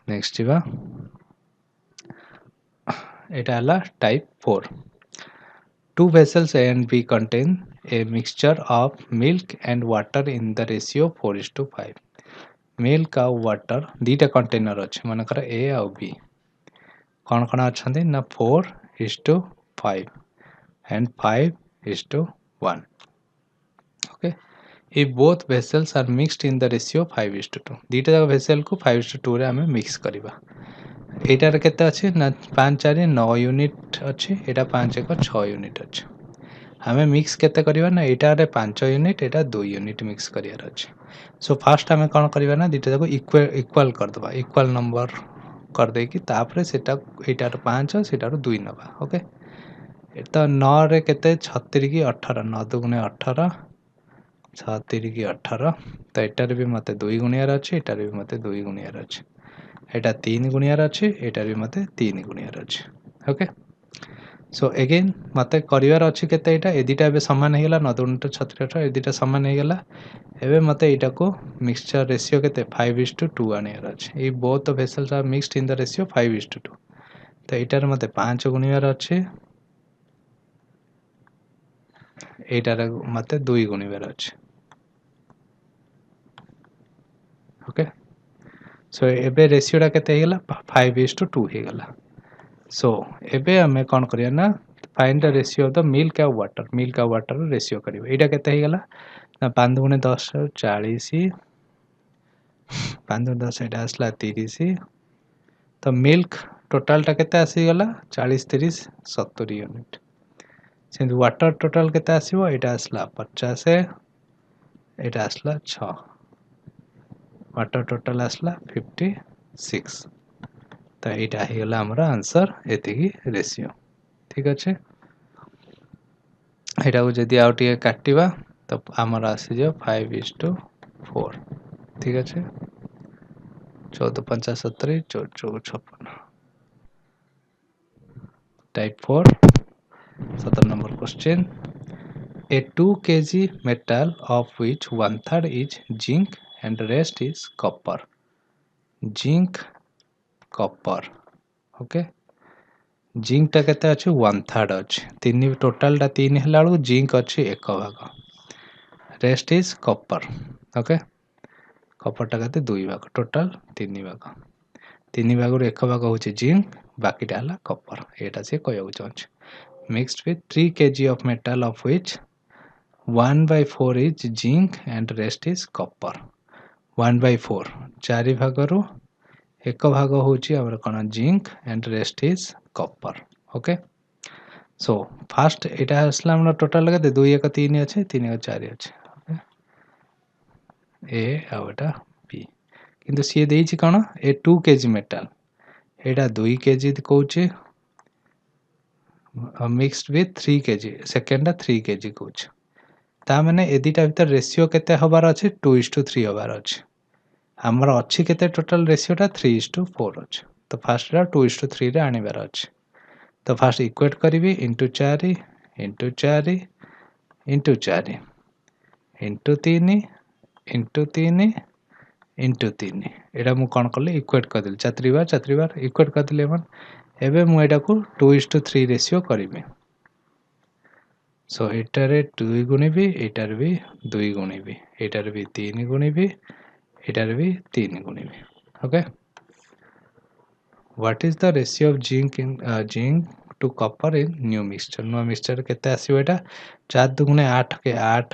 नेक्स्ट जीवा एटा हला type 4 two vessels A and B contain a mixture of milk and water in the ratio 4:5 milk आ वाटर दीटा कंटेनर अच्छे मनकर ए आउ बी कौन कौन अच्छा ना 4:5 and 5:1 okay if both vessels are mixed in the ratio 5:2 दीटा जाक vessel को 5:2 रे हमें मिक्स करिबा एटार केते अछि ना 5 4 9 यूनिट अछि एटा 5 1 6 यूनिट अछि हमें मिक्स केते करिबा ना एटारे 5 यूनिट एटा 2 यूनिट मिक्स करियार अछि सो फास्ट हमें कोन करिबा ना दीटा जाको इक्वल कर दबा इक्वल नंबर कर दे कि तापरे सेटा एटार 5 सेटार 2 नबा ओके एटा 9 रे केते 36 की 18 9 दुगुने 18 36 की 18 तो एटार भी मते 2 गुणियार अछि एटार भी मते 2 गुणियार अछि एटा 3 गुणियार अछि एटार भी मते 3 गुणियार अछि ओके सो अगेन मते करिवार अछि केते एटा एदिटा एबे समान हे गेला 9 दुगुने 36 एदिटा समान हे गेला एबे मते एटा को मिक्सचर रेशियो केते 5:2 आनियार अछि A both vessels are mixed in the ratio 5:2 तो एटार मते 5 गुणियार अछि एटार मते 2 गुणियार अछि ओके सो एबे रेशियोटा केते हे गेला 5:2 हे गेला सो एबे हमें कोन करिया ना find the ratio of the milk आ वाटर रेशियो करियो एटा केते हे गेला ना 5 दुगुने 10 40 5 दुगुने 10 एटा आसला 30 तो मिल्क टोटल टा केते आसी गेला 40 30 70 यूनिट सेंद वाटर टोटल केते आसीबो एटा आसला 50 एटा आसला 6 वाटर टोटल आसला 56 तो एटा हे गेला हमरा आंसर एतिकी रेशियो ठीक अछि एटा को जदी आउ टिके काटिबा तो हमरा आसी जो 5:4 ठीक अछि 14 5 70 14 56 type 4 17 number question a 2 kg metal of which 1/3 is zinc and rest is copper zinc copper okay zinc टा केते अछि 1/3 अछि तीन टोटल टा 3 हला बेलू जिंक अछि 1 भाग rest is copper okay copper टा केते 2 भाग टोटल 3 भाग 3 भाग रो 1 भाग होछि जिंक बाकीटा हला कॉपर एटा से कहउ चाहछ mixed with 3 kg of metal of which 1/4 is zinc and rest is copper 1/4 4 भाग रो 1 भाग होछि हमर कोन zinc and rest is copper okay so first एटा असला हमर टोटल लगा 2 1 3 अछि 3 1 4 अछि ओके ए आउटा बी किंतु सी देइछि कोन ए 2 kg मेटल एटा 2 kg कहउछि mixed with 3 kg second 3 kg कहउछि ता माने एदिटा भीतर रेशियो केते हबार अछि 2:3 हबार अछि हमर अछि केते टोटल रेशियोटा 3:4 अछि तो फास्ट रा 2:3 रे आनिबार अछि तो फास्ट इक्वेट करिवि into 4 into 4 into 4 into 3 into 3 into 3 एटा मु कोन करले इक्वेट कर देल 4 बार इक्वेट कर देले मन एबे मु एटा को 2:3 रेशियो करिवि सो एटारे 2 गुणिबि एटारे भी 2 गुणिबि एटारे भी 3 गुणिबि एटारे भी 3 गुणिबि okay what is the ratio of zinc to copper in new mixture नो मिक्सचर केते आसीबो एटा 4 दुगुने 8 के 8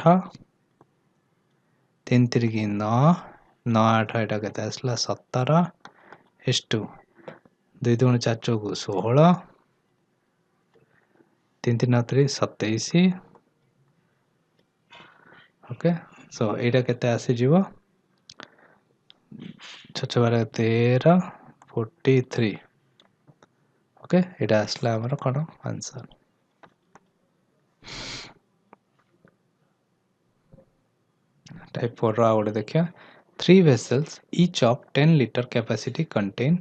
3 3 की 9 9 8 एटा केते आसला 17 is2 2 दुगुने 4 चौक 16 3 3 9 3 27 ओके सो एटा केते आसी जीवो 6 12 13 43 ओके एटा आसला हमर कोन आंसर टाइप 4 रा आउट देखिया 3 vessels each of 10 liter capacity contain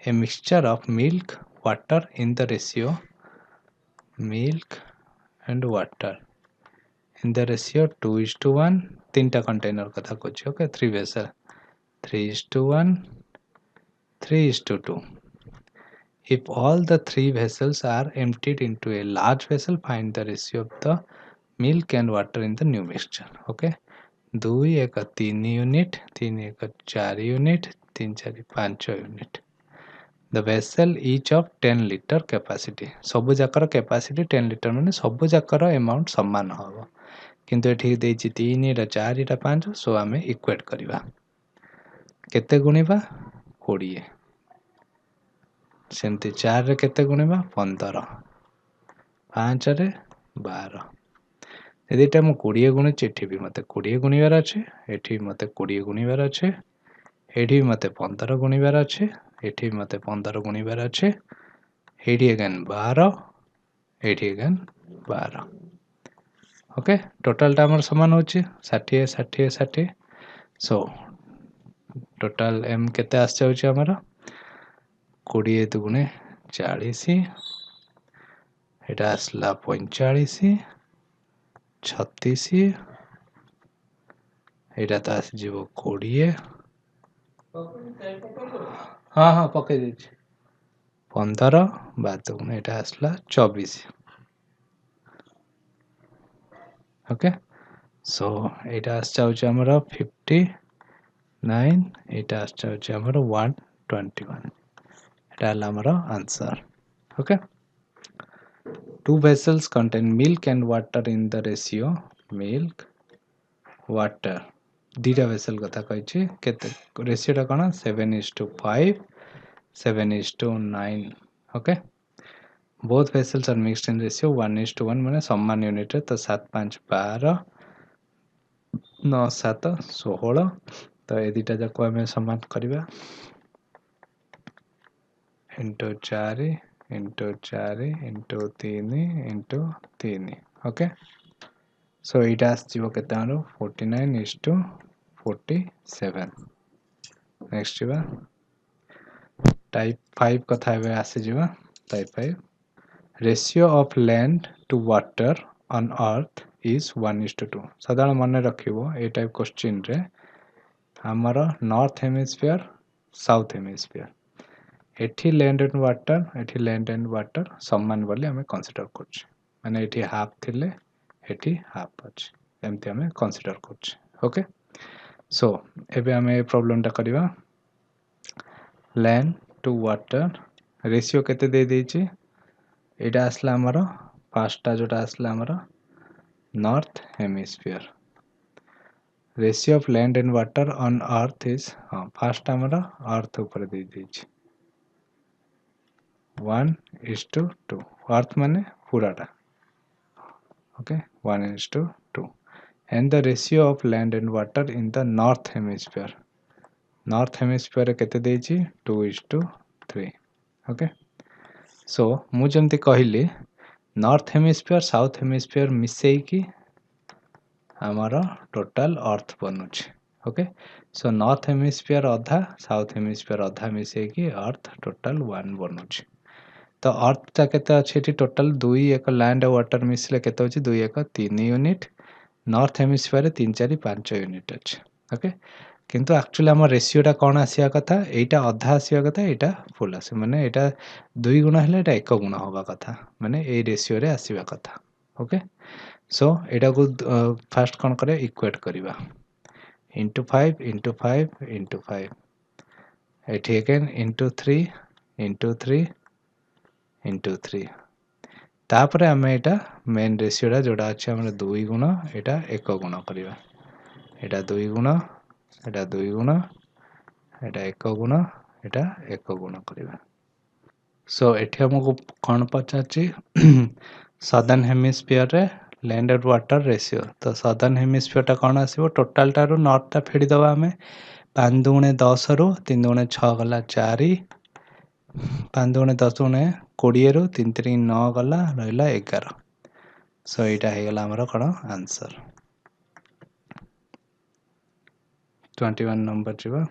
a mixture of milk water in the ratio milk and water in the ratio 2:1 तीनटा कंटेनर कथा कहछि okay 3 vessel 3:1 3:2. If all the three vessels are emptied into a large vessel, find the ratio of the milk and water in the new mixture. Okay, 2 1 3 unit, 3 1 4 unit, 3 4 5 unit. The vessel each of 10 liter capacity. सबु जाकर capacity 10 liter माने सबु जाकर amount समान हबो. किंतु एठी देछि 3 रा 4 रा 5, सो आमे इक्वेट करिवा. केते गुणिबा 20. सेमती 4 रे केते गुणिबा 15, 5 रे 12. यदि एटा मु 20 गुणिछि, एठी भी मते 20 गुणिबार अछि, एठी मते 20 गुणिबार अछि, एठी मते 15 गुणिबार अछि, एठी मते 15 गुणिबार अछि, एठी अगेन 12, एठी अगेन 12. ओके, टोटल टा हमर समान होछि 60 60 60. सो टोटल m केते आस जाउछि हमर 20 दुगुणे 40, एटा आसला 45, 36, एटा त आस जीवो 20. हाँ हाँ पके देछि 15 बाद दुगुणे एटा आसला 24. ओके, सो एटा आस जाउछि हमर 59, एटा आस जाउछि हमर 121. एटा हला हमर answer. Okay, two vessels contain milk and water in the ratio milk water. दीटा वेसल कथा कहिछि, केते रेशियो टा कोन 7:5, 7:9. Okay, both vessels are mixed in ratio 1:1 माने समान यूनिट रे. तो 7 5 12, 9 7 16. तो ए दीटा जाको हमें समान करिवा into 4 into 4 into 3 into 3. Okay, so इटा आसजिवो केते आरो 49:47. नेक्स्ट जीवा टाइप 5 कथा एबे आसी जीवा. Type 5, ratio of land to water on earth is 1:2. साधारण मन रखिबो ए टाइप क्वेश्चन रे हमर नॉर्थ हेमिस्फीयर साउथ हेमिस्फीयर, एठी लैंड एंड वाटर, एठी लैंड एंड वाटर समान बोली हमें कंसीडर करछ. माने एठी हाफ थिले, एठी हाफ अछि, एमती हमें कंसीडर करछ. ओके, सो एबे हमें प्रॉब्लम टा करिवा. लैंड टू वाटर रेशियो केते दे देछि, एटा आसला हमर फास्टा जोटा आसला हमर north hemisphere. Ratio of land and water on earth is, हां फास्ट हमर अर्थ ऊपर दे देछि 1:2. अर्थ माने पूराटा. Okay, 1:2. and the ratio of land and water in the north hemisphere. North hemisphere केते देछि 2:3. ओके, सो मु जमती कहिली नॉर्थ हेमिस्फीयर साउथ हेमिस्फीयर मिसई की हमारा टोटल अर्थ बनुछि. ओके, सो नॉर्थ हेमिस्फीयर अधा साउथ हेमिस्फीयर अधा मिसई की अर्थ टोटल 1 बनुछि. तो अर्थ ता केते अछि एठी टोटल 2 1 लैंड और वाटर मिसले केते अछि 2 1 3 यूनिट. नॉर्थ हेमिस्फीयर 3 4 5 यूनिट अछि. ओके, किंतु एक्चुअली हमर रेशियो टा कोन आसिया कथा, एटा अधा आसिया कथा, एटा फुल आसे माने एटा 2 गुणा हेले एटा 1 गुणा होबा कथा, माने ए रेशियो रे आसीबा कथा. ओके, सो एटा को फर्स्ट कोन करे इक्वेट करिवा into 5 into 5 into 5, एठी अगेन into 3 into 3 into 3. तापरे हमें एटा मेन रेशियो टा जोड़ा अछि हमर 2 गुणा एटा 1 गुणा करिवा. एटा 2 गुणा, एटा 2 गुणा, एटा 1 गुणा, एटा 1 गुणा करिवा. सो एठी हमको कोन पचाछि सदर्न हेमिस्फीयर रे लैंड एंड वाटर रेशियो. तो सदर्न हेमिस्फीयर टा कोन आसीबो टोटल टा रो नॉर्थ टा फेडी दबा हमें 5 दुणे 10 रो 3 दुणे 6 गला 4, 5 दुणे 10 दुणे 20 रो 3 3 9 गला रहला 11. सो एटा हे गला हमरो कोन आंसर. 21 नंबर जीवा.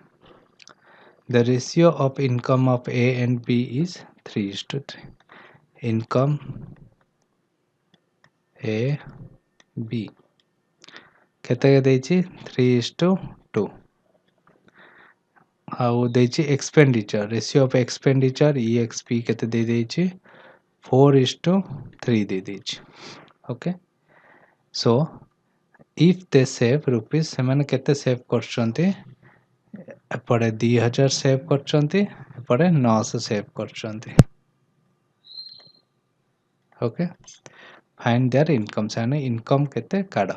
The ratio of income of A and B is 3:3. Income A B केते देछि 3:2. आउ देछि expenditure ratio of expenditure EXP केते दे देछि 4:3 दे देछि okay so if they save rupees से माने केते सेव करछंती एपड़े 2000 सेव करछंती एपड़े 900 सेव करछंती ओके फाइंड देयर इनकम से इनकम केते काढ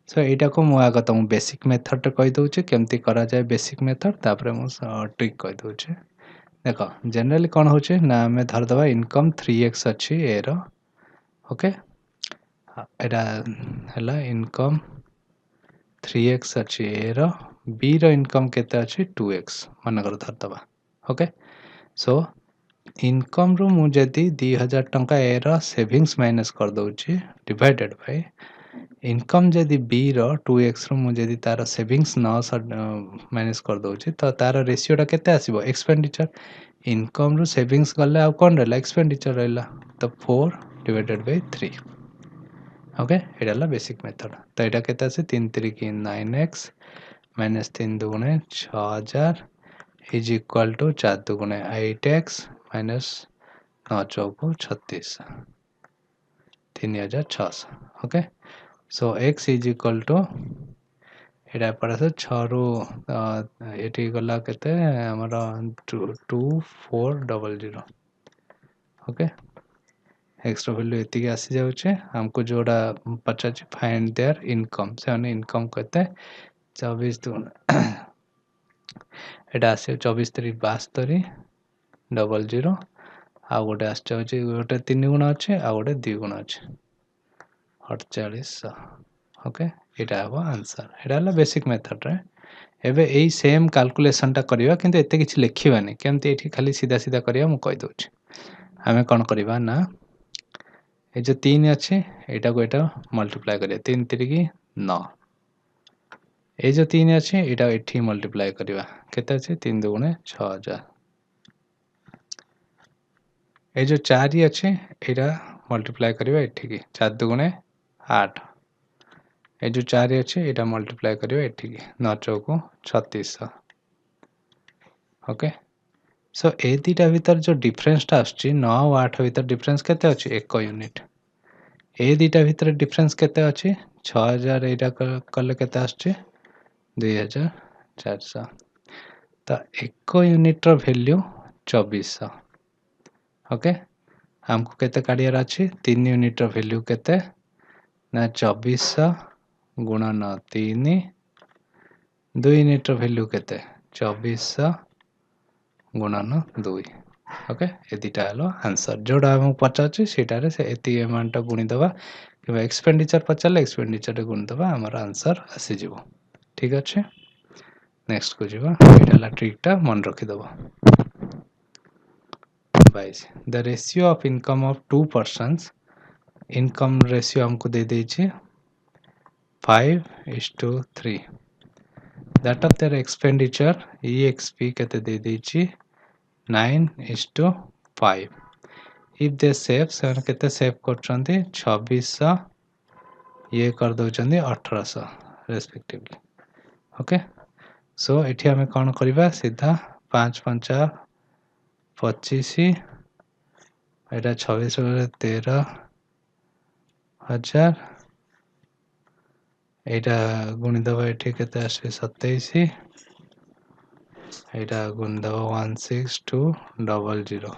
सो एटा को मु आग तुम बेसिक मेथड कहि दउछि केमती करा जाय बेसिक मेथड तापरे मु ट्रिक कहि दउछि देखो जनरली कोन होछि ना हमें धर दबा इनकम 3x अछि ए रो ओके एटा हला इनकम 3x अछि ए रो b रो इनकम केते अछि 2x मनगर धर दबा ओके सो इनकम रो मु जदी 2000 टंका ए रो सेविंग्स माइनस कर दउछि डिवाइडेड बाय इनकम जदी b रो 2x रो मु जदी तार सेविंग्स 900 माइनस कर दउछि तो तार रेशियो टा केते आसीबो एक्सपेंडिचर इनकम रो सेविंग्स गले आ कोन रहला एक्सपेंडिचर रहला तो 4 divided by 3 okay Etah La basic method तो एटा केते आसे 3 3 की 9x माइनस 3 दुगुणे 6000 इज इक्वल टू 4 दुगुणे 8x माइनस 9 चौको 36 3600 okay so x is equal to एटा पड़ा से 6 रु एठी गला केते हमर 2400 ओके एक्स रो वैल्यू एति आसी जाउछे हमको जोड़ा पचा फाइंड देयर इनकम से इनकम केते 24 दुन एटा आसे 24 3 72 00 आ गोटे आछे होचे गोटे 3 गुणा अछि आ गोटे 2 गुणा अछि 4800 ओके एटा हबो आंसर एटा ला बेसिक मेथड रे एबे एई सेम कैलकुलेशन टा करिवा किंतु एते किछि लिखिबानी केमते एठी खाली सीधा सीधा करिया मु कहि दउछि हमें कोन करिवा ना ए जो 3 अछि एटा को एटा मल्टीप्लाई करिया 3 3 की 9 ए जो 3 अछि एटा एठी मल्टीप्लाई करिवा केते अछि 3 दुगुणे 6000 ए जो 4 अछि एटा मल्टीप्लाई करिवा एठी की 4 दुगुणे 8 ए जो 4 अछि एटा मल्टीप्लाई करिवा एठी की 9 चौको 3600 ओके सो ए दिटा भीतर जो डिफरेंस टा आछि 9 और 8 भीतर डिफरेंस केते अछि 1 यूनिट ए दिटा भीतर डिफरेंस केते अछि 6000 एटा कले केते आछि 2400 तो 1 यूनिट रो वैल्यू 2400 ओके हमको केते काढियार अछि 3 यूनिट रो वैल्यू केते ना 2400 गुणा न 3 2 यूनिट रो वैल्यू केते 2400 गुणा न 2 ओके ए दिटा हलो आंसर जोडा हम पचाछि सेटा रे से एति अमाउंट गुणी दबा कि एक्सपेंडिचर पचाले एक्सपेंडिचर रे गुणी दबा हमर आंसर आसी जिवो ठीक अछि नेक्स्ट को जिवो एटा ला ट्रिक टा मन रखि दबा 22 the ratio of income of to persons income ratio हमको दे देछि 5:3 that of their expenditure EXP केते दे देछि 9:5 if they save से केते सेव करछन्ती 2600 ये कर दउछन्ती 1800 रेस्पेक्टिवली ओके सो एठी हमें कोन करबा सीधा 5 5 25 एटा 26 13,000 एटा गुणी दबा एठी केते आसे 27 एटा गुणी दबा 16200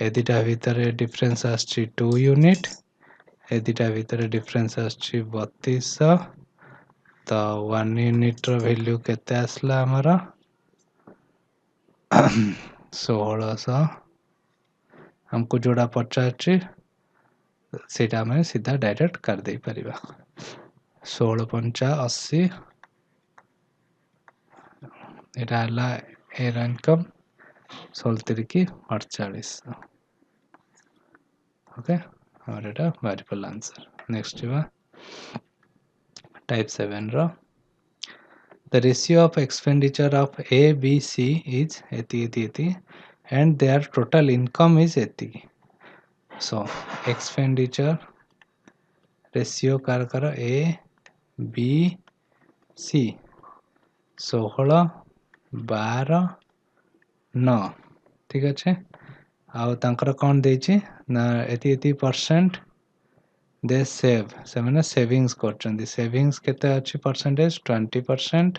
ए दिटा भीतर डिफरेंस आछि 2 यूनिट ए दिटा भीतर डिफरेंस आछि 3200 तो 1 यूनिट रो वैल्यू केते आसला हमरा 1600 हमको जोड़ा पचाछि सेटा में सीधा डायरेक्ट कर दे परिबा 16 पंचा 80 एटा हला एर इनकम 16 की 48 ओके और एटा वेरिएबल आंसर नेक्स्ट जिवा टाइप 7 रो the ratio of expenditure of A B C is eti and their total income is eti so expenditure ratio car करो A B C 16 12 9 ठीक अच्छे आउ तांकर कौन देछि ना एति परसेंट दे सेव से माने सेविंग्स करछन्ती सेविंग्स केते अछि परसेंटेज 20%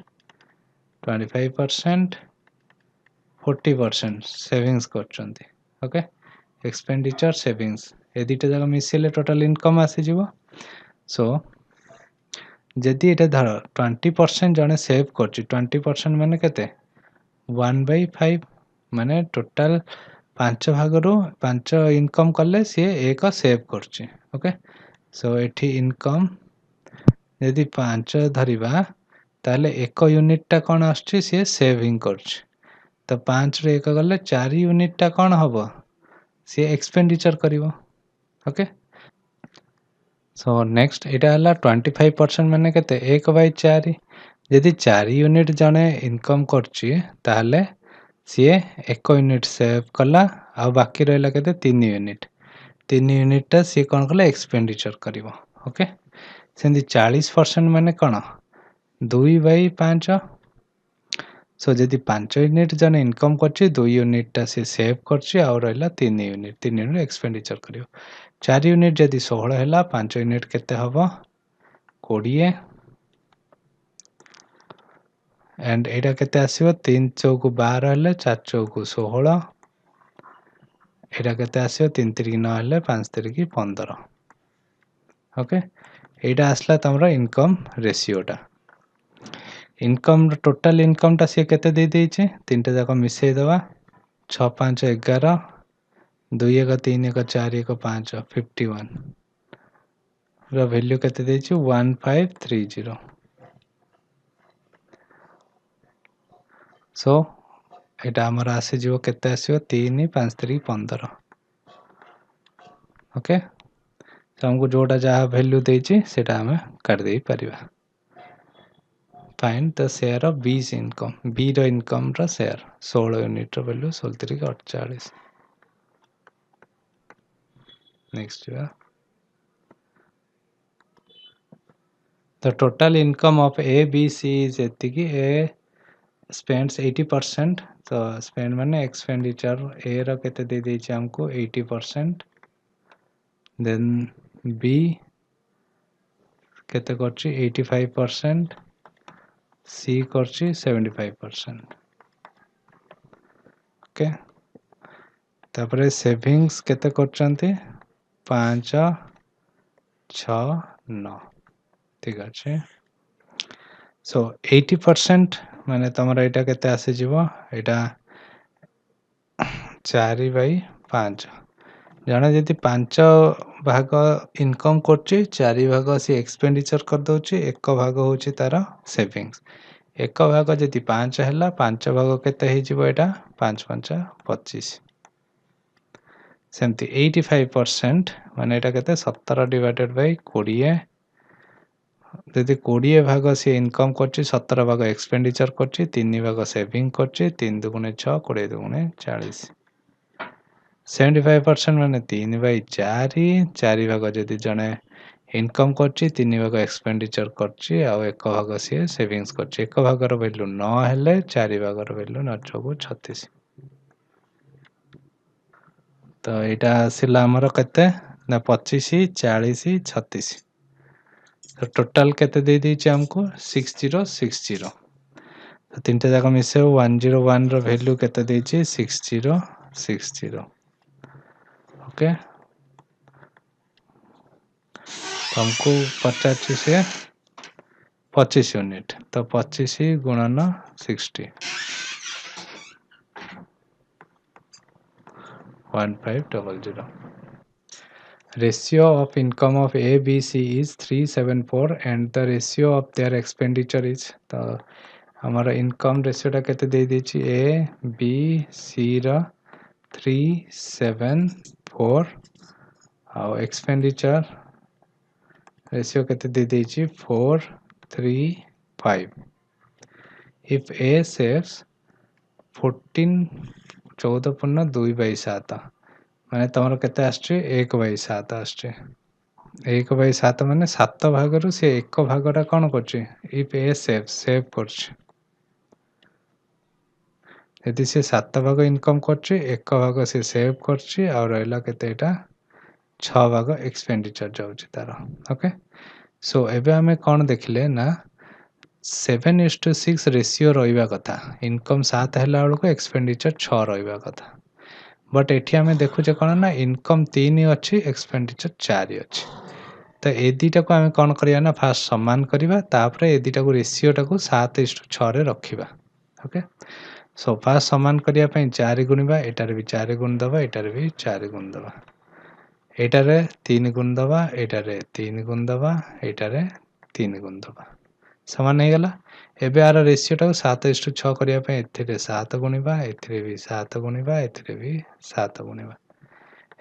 25% 40% सेविंग्स करछन्ती ओके एक्सपेंडिचर सेविंग्स ए दिटा जगह मिसिले टोटल इनकम आसी जिवो सो जदि एटा धर 20% जने सेव करछि 20% माने केते 1/5 माने टोटल 5 भागरो 5 इनकम कले सी एक सेव करछि ओके सो एठी इनकम यदि 5 धरिबा ताले 1 यूनिट टा कोन आछि सी सेविंग करछि तो 5 रे 1 गले 4 यूनिट टा कोन हबो सी एक्सपेंडिचर करिवो ओके सो नेक्स्ट एटा हला 25% माने केते 1/4 यदि 4 यूनिट जने इनकम करछि ताले सी 1 यूनिट सेव कला आ बाकी रहला केते 3 यूनिट 3 यूनिट टा सी कोन कला एक्सपेंडिचर करिवो ओके सेंदी 40% माने कोन 2/5 सो जदि 5 यूनिट जने इनकम करछि 2 यूनिट टा से सेव करछि आ रहला 3 यूनिट एक्सपेंडिचर करियो 4 यूनिट जदि 16 हैला 5 यूनिट केते हबो 20 एंड एटा केते आसीबो 3 चौक 12 हैले 4 चौक 16 एटा केते आसीबो 3 3 9 हैले 5 3 15 ओके एटा आसला तमरा इनकम रेशियोटा इनकम टोटल इनकम टा से केते दे देइछे तीनटा जाक मिसै दवा 6 5 11 2 1 3 1 4 1 5 51 ର ଭ୍ୟାଲ୍ୟୁ କେତେ ଦେଇଛୁ 1530 सो एटा हमर आसे जिवो केते आसीबो 3 5 3 15 ओके तो हमको जोटा जहाँ वैल्यू देछि सेटा हमें कर दे परिबा find the share of B income B रो इनकम रो शेयर 16 यूनिट रो value 16 48 next the total income of A B C is एतिकी A spends 80% तो spend माने expenditure A रो केते दे देछि हमको 80% then B केते करछि 85% C करछि 75% ओके तापरे सेविंग्स केते करछन्ती 5 6 9 ठीक अछि सो 80% माने तमरा एटा केते आसे जिवो एटा 4/5 जने जदि 5 भाग इनकम करछि 4 भाग से एक्सपेंडिचर कर दोछि 1 भाग होछि तारा सेविंग्स 1 भाग जदि 5 हैला 5 भाग केते हे जिवो एटा 5 5 25 सेमती 85% माने एटा केते 17 डिवाइडेड बाय 20 यदि 20 भाग से इनकम करछि 17 भाग एक्सपेंडिचर करछि 3 भाग सेविंग करछि 3 दुगुणे 6 20 दुगुणे 40 75% माने 3/4 4 भाग जदि जने इनकम करछि 3 भाग एक्सपेंडिचर करछि आ 1 भाग से सेविंग्स करछि 1 भाग रो वैल्यू 9 हेले 4 भाग रो वैल्यू 9 चौको 36 तो एटा आसिला हमर केते ना 25 40 36 तो टोटल केते दे देछि हमको 6060 तो तीनटा जाक मिसे 101 रो वैल्यू केते देछि 6060 ओके तो हमको 50 से 25 यूनिट तो 25 गुणन 60 1500 ratio of income of A B C is 374 and the ratio of their expenditure is तो हमारा इनकम रेशियो टा केते दे देछि A B C रा 374 और एक्सपेंडिचर रेशियो केते दे देछि 435 if A saves 14 14/2/7 माने तमरो केते आछे 1/7 आछे 1/7 माने 7 भागरु से 1 भागटा कोन करछि if A सेव करछि यदि सी 7 भाग इनकम करछि 1 भाग से सेव करछि और रहला केते एटा 6 भाग एक्सपेंडिचर जाउछि तार ओके सो एबे हमें कोन देखिले ना 7:6 रेशियो रहिबा कथा इनकम 7 हैला बेलको एक्सपेंडिचर 6 रहिबा कथा बट एठी हमें देखुचे कोन ना इनकम 3 अछि एक्सपेंडिचर 4 अछि तो ए दुटा को आम कौन करिया ना फास्ट सम्मान करिबा तापरे ए दुटा को रेशियो टाको 7:6 रे रखिबा ओके सो फास्ट सम्मान करिया पई 4 गुणिबा एटारे भी 4 गुण दबा एटारे भी 4 गुण दबा एटारे 3 गुण दबा एटारे 3 गुण दबा एटारे 3 गुण दबा समान नहीं गला एबे आर रेशियो टाको 7:6 करिया पई एथिरे 7 गुणिबा एथिरे भी 7 गुणिबा एथिरे भी 7 गुणिबा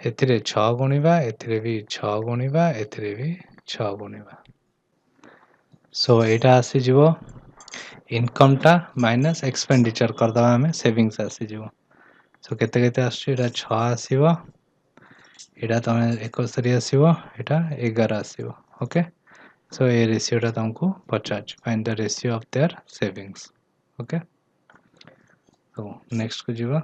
एथिरे 6 गुणिबा एथिरे भी 6 गुणिबा एथिरे भी 6 गुणिबा सो एटा आसी जीवो इनकम टा माइनस एक्सपेंडिचर कर दबा हमें सेविंग्स आसी जीवो सो केते केते आसी एटा 6 आसीबो एटा तमे 71 आसीबो एटा 11 आसीबो ओके सो ए रेशियो टा तुमको पचाच find the ratio of their savings okay तो नेक्स्ट को जीवा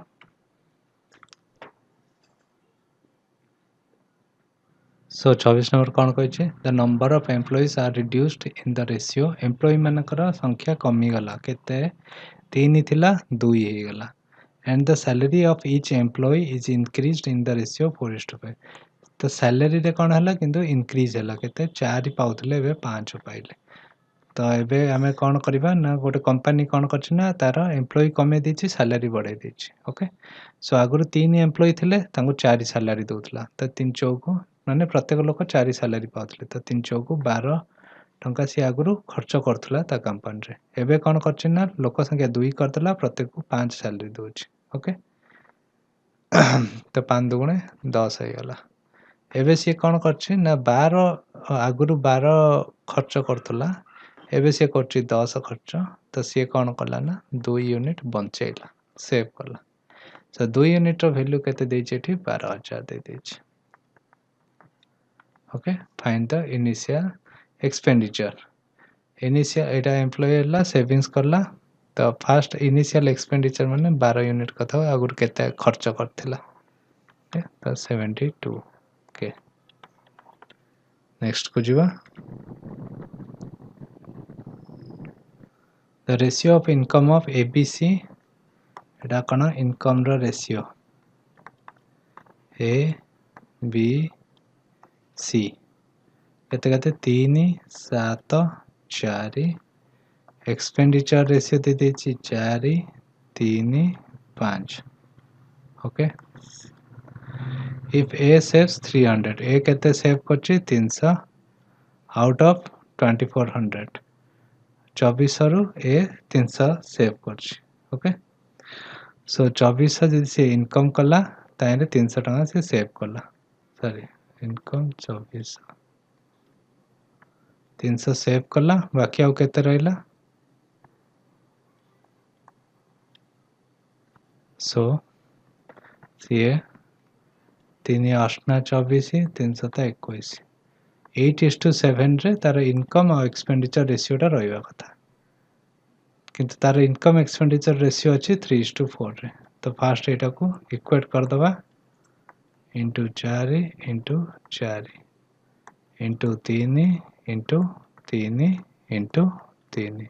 सो 24 नंबर कौन कहे the number of employees are reduced in the ratio employ मानकर संख्या कमी गला केते 3 थिला 2 हे गला and the salary of each employ is increased in the ratio 4:5 तो सैलरी रे कौन हला किंतु इंक्रीज हला केते 4 पाउतले एबे 5 पाइले तो एबे हमें कौन करबा ना गोटे कंपनी कौन करछि ना तार एम्प्लॉय कमे दिछि सैलरी बढ़ाई दिछि ओके सो आगुरु 3 एम्प्लॉय थिले तांको 4 सैलरी दोथला तो 3 चौक माने प्रत्येक लोक 4 सैलरी पाउथले तो 3 चौक 12 टंका सी आगुरु खर्च करथला ता कंपनी रे एबे कौन करछि ना लोक संख्या 2 करथला प्रत्येक को 5 सैलरी दोछि ओके तो 5 दुगुणे 10 हे गला एबे सी कौन करछि ना 12 आगुरु 12 खर्च करथला एबे सी करछि 10 खर्च तो सी कौन कला ना 2 यूनिट बंचैला सेव कला सो 2 यूनिट रो वैल्यू केते देछि एठी 12000 दे देछि okay find the initial expenditure initial एटा एम्प्लॉय हला सेविंग्स करला तो फर्स्ट इनिशियल एक्सपेंडिचर माने 12 यूनिट कथा आगुर केते खर्च करथिला ओके तो 72 ओके नेक्स्ट को जीवा the ratio of income of ABC एटा कना इनकम रो रेशियो A B C केते केते 3 7 4 एक्सपेंडिचर रेशियो दे देछि 4 3 5 okay if A saves 300 A केते सेव करछि 300 आउट ऑफ 2400 24 रु ए 300 सेव करछि ओके सो 24 जदि से इनकम कला ताइले 300 टका से सेव कला सॉरी इनकम 24 300 सेव कला बाकी आउ केते रहला सो सीए 3 8 24 300 तो 21 8:7 रे तार इनकम और एक्सपेंडिचर रेशियो टा रहइबा कथा किंतु तार इनकम एक्सपेंडिचर रेशियो अछि 3:4 रे तो फास्ट एटा को इक्वेट कर दबा into 4 into 4 into 3 into 3 into 3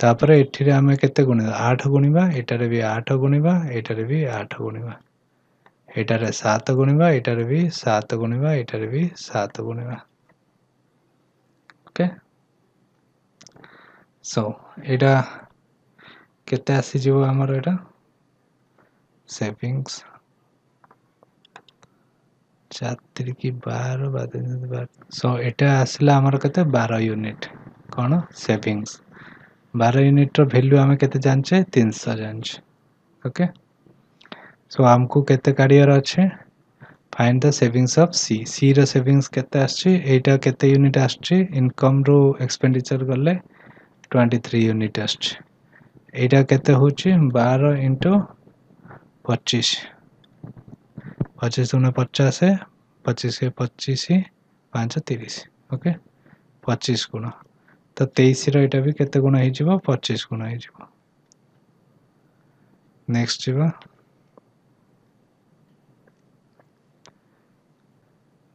तापरे एठी रे हमें केते गुणिबा 8 गुणिबा एटारे भी 8 गुणिबा एटारे भी 8 गुणिबा एटारे 7 गुणिबा एटारे भी 7 गुणिबा एटारे भी 7 गुणिबा ओके सो एटा केते आसी जीवो हमर एटा सेविंग्स 4 की 12 सो एटा आसला हमर केते 12 यूनिट कोन सेविंग्स 12 यूनिट रो वैल्यू हमें केते जानछे 300 जानछे ओके सो हमको केते काढियर अछि find the savings of C C रो सेविंग्स केते आछि एटा केते यूनिट आछि इनकम रो एक्सपेंडिचर गले 23 यूनिट आछि एटा केते होछि 12 * 25 25 गुना 50 है 25 के 25 5 30 ओके 25 गुना तो 23 रो एटा भी केते गुना हे जिवो 25 गुना हे जिवो नेक्स्ट जीवा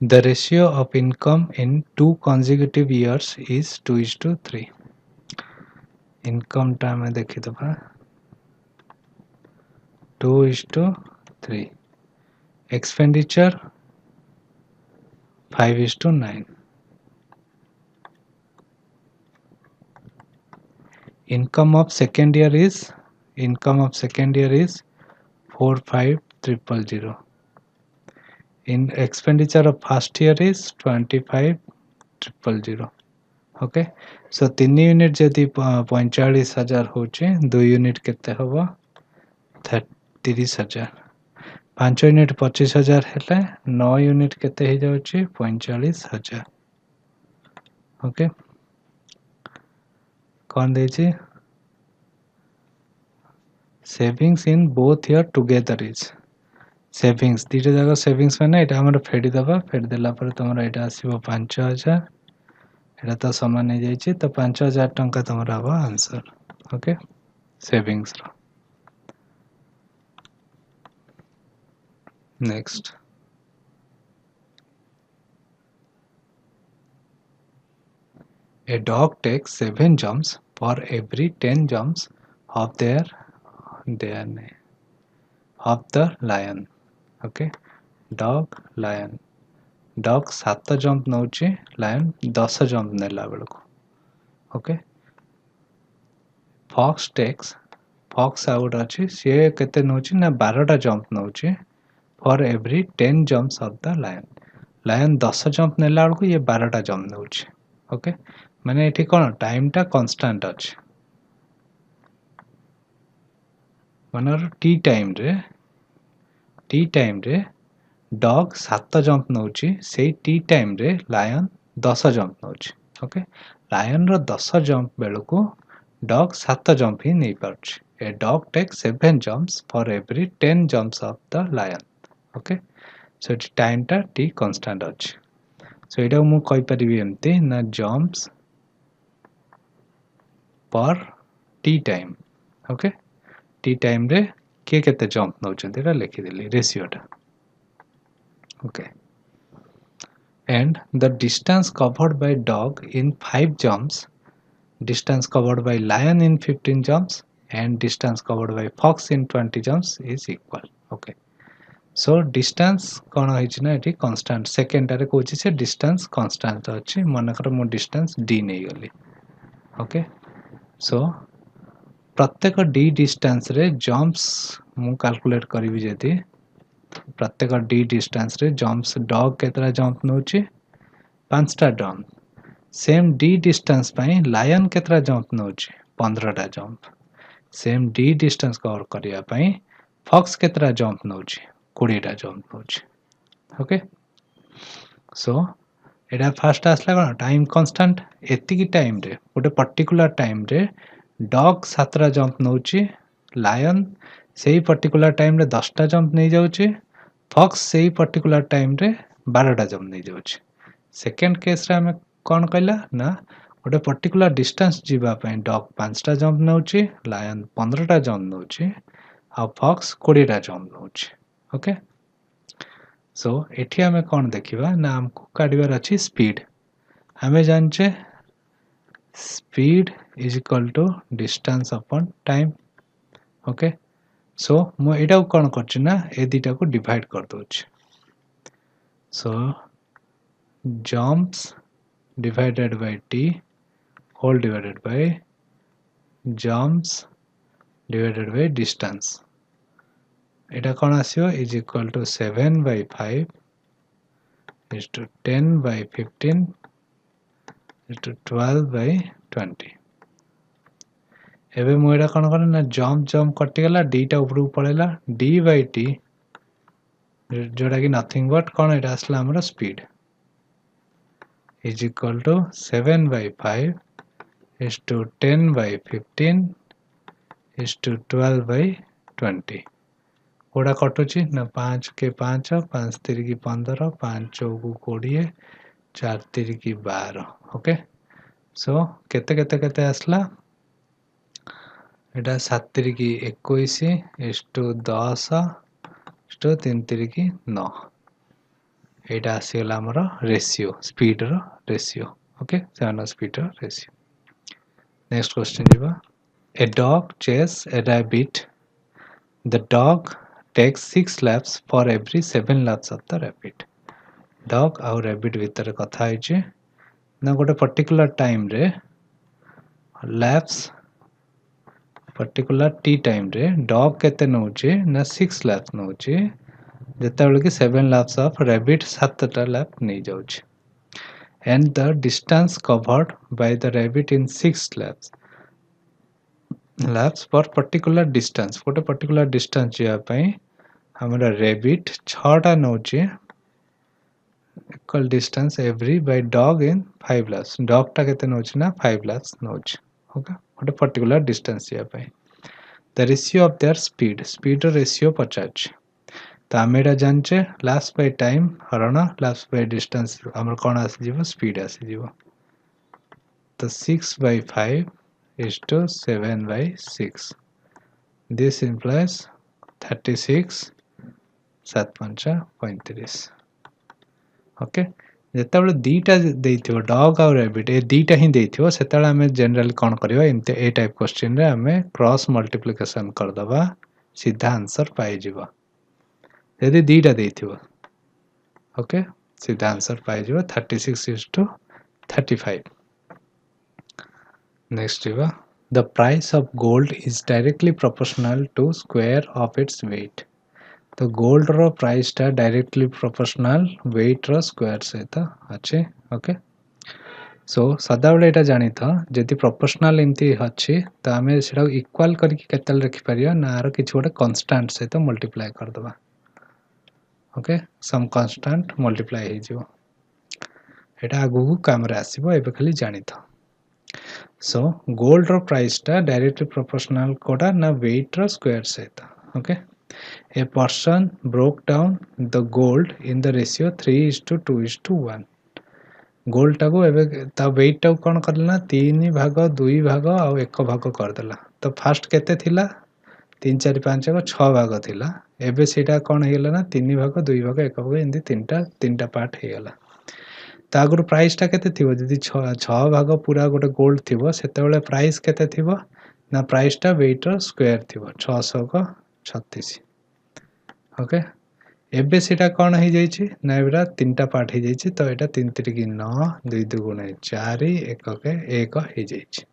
the ratio of income in 2 consecutive years is 2:3 income टा में देखि दबा 2:3 expenditure 5:9 income of second year is 4,500,000 in expenditure of first year is 25,000 okay so 3 unit जदि 45,000 होचे 2 यूनिट केते हबो 30,000 5 यूनिट 25,000 हेले 9 यूनिट केते हे जाउची 45,000 ओके कौन देची savings in both year together is savings दीटा जगह सेविंग्स माने एटा हमर फेडी दबा फेडी देला पर तमरा एटा आसीबो 5,000 एटा तो समान हे जाइछि तो 5,000 टंका तमरा हबो आंसर ओके सेविंग्स रो next A dog takes 7 jumps for every 10 jumps of of the lion. Okay, dog lion. Dog 7 jump नौची lion 10 jump नेला बेलको. Okay, fox takes fox out अच्छी सी केते नौची ना 12टा jump नौची for every 10 jumps of the lion. Lion 10 jump नेला बेलको ये 12टा jump नौची. Okay, माने एठी कोन टाइम टा कांस्टेंट अछि मनर टी टाइम रे डॉग 7 जंप नौची से टी टाइम रे लायन 10 जंप नौची ओके लायन रो 10 जंप बेलको डॉग 7 जंप ही नहीं पारछि a dog take 7 jumps for every 10 jumps of the lion okay so it time टा टी कांस्टेंट अछि सो एटा मु कहि परिबि एमते ना जंप्स पर T time okay T time रे के केते जंप नौचंती रा लिखि देली रेशियो टा okay and the distance covered by dog in 5 jumps distance covered by lion in 15 jumps and distance covered by fox in 20 jumps is equal okay so distance कोन होइछ ना एठी कांस्टेंट सेकंड रे कोछि से डिस्टेंस कांस्टेंट अछि मनकर मो डिस्टेंस d नै गली ओके सो प्रत्येक d डिस्टेंस रे जंप्स मु कैलकुलेट करबी जति प्रत्येक d डिस्टेंस रे जंप्स डॉग केतरा जंप नउची 5टा जंप सेम d डिस्टेंस पई लायन केतरा जंप नउची 15टा jump same d distance cover करिया पई फॉक्स केतरा जंप नउची 20टा जंप नउची ओके सो एटा फर्स्ट आसला कोन टाइम कांस्टेंट एतिकी टाइम रे गोटे पर्टिकुलर टाइम रे डॉग 7टा जंप नउची लायन सेही पर्टिकुलर टाइम रे 10टा जंप नै जाउची फॉक्स सेही पर्टिकुलर टाइम रे 12टा जंप नै जाउची सेकंड केस रे हमें कोन कहला ना गोटे पर्टिकुलर डिस्टेंस जीवा पई डॉग 5टा जंप नउची लायन 15टा जंप नउची आ फॉक्स 20टा जंप नउची ओके सो एठी हमें कोन देखिबा ना हमको काढिबार अछि स्पीड हमें जानचे speed is equal to distance upon time okay so मु एटा कोन करछि ना ए दिटा को डिवाइड कर दोछि सो jumps divided by t whole divided by jumps divided by distance एटा कोन आसियो is equal to 7/5 is to 10/15 is to 12/20 एबे मु एटा कोन करन ना जंप कटि गला d टा ऊपर पळेला d by t जोटा कि नथिंग बट कोन एटा आसला हमर speed is equal to 7/5 is to 10/15 is to 12/20 कोड़ा कटुची ना 5 के 5 5 3 की 15 5 चौकु 20 4 3 की 12 ओके सो केते केते केते आसला एटा 7 तिरिकी 21 इष्टु 10 इष्टु 3 तिरिकी 9 एटा आसीगला हमर रेशियो स्पीड रो रेशियो ओके सेवन स्पीड रो रेशियो नेक्स्ट क्वेश्चन जीवा a dog chase a rabbit the dog takes 6 laps for every 7 laps of the rabbit dog ଆଉ rabbit ଭିତରେ କଥା ହେଇଛି ना गोटे पर्टिकुलर टाइम रे laps पर्टिकुलर टी टाइम रे डॉग केते नउचे ना 6 लैप्स नउचे जेतेबेले कि 7 लैप्स ऑफ रैबिट 7टा लैप नै जाउचे and the distance covered by the rabbit in 6 laps for particular distance गोटे पर्टिकुलर डिस्टेंस जिया पई हमरा रैबिट 6टा नउचे equal distance every by dog in 5 laps dog टा केते नउचे ना 5 लैप्स नउचे ओके गोटे पर्टिकुलर डिस्टेंस जिया पई the ratio of their speed ratio पचाच तो आम एटा जानचे laps by time हरण laps by distance हमर कोन आसी जीवो स्पीड आसी जीवो तो 6 by 5 is to 7 by 6 this implies 36 7 पंचा 35 ओके जेतेबेले दीटा देइथिबो डॉग और रैबिट ए दीटा ही देइथिबो सेतेबेले हमें जनरली कोन करबा एमते ए टाइप क्वेश्चन रे हमें क्रॉस मल्टीप्लिकेशन कर दबा सीधा आंसर पाई जीवा यदि दीटा देइथिबो ओके सीधा आंसर पाई जीवा 36 is to 35 नेक्स्ट जीवा the price of gold is directly proportional to square of its weight तो गोल्ड रो प्राइस टा डायरेक्टली प्रोपोर्शनल वेट रो स्क्वायर सहित अच्छे ओके सो सदा बेले एटा जानि था जदि प्रोपोर्शनल एमती अछि त हमें सेटा इक्वल करके केतल रखि परियो ना रो किछ गोटे कांस्टेंट सहित मल्टीप्लाई कर दबा ओके सम कांस्टेंट मल्टीप्लाई हे जिवो एटा आगु काम रे आसीबो एबे खाली जानि था सो गोल्ड रो प्राइस टा डायरेक्टली प्रोपोर्शनल कोडा ना वेट रो स्क्वायर सहित okay A person broke down the gold in the ratio 3:2:1 gold टाको एबे ता वेट टाको कोन करला 3 भाग 2 भाग आ 1 भाग कर देला तो फर्स्ट केते थिला 3 4 5 को 6 भाग थिला एबे सेटा कोन हे गेला ना 3 भाग 2 भाग 1 भाग एंदी तीनटा पार्ट हे गेला ता गुरु प्राइस टा केते थिबो जदी 6 भाग पूरा गोटे गोल्ड थिबो सेते बेले प्राइस केते थिबो ना प्राइस टा वेट रो स्क्वायर थिबो 600 को 36 ओके एबे सेटा कोन हे जाई छी ना एबरा तीनटा पार्ट हे जाई छी तो एटा 3 3 की 9 2 2 गुणे 4 1 के 1 हे जाई छी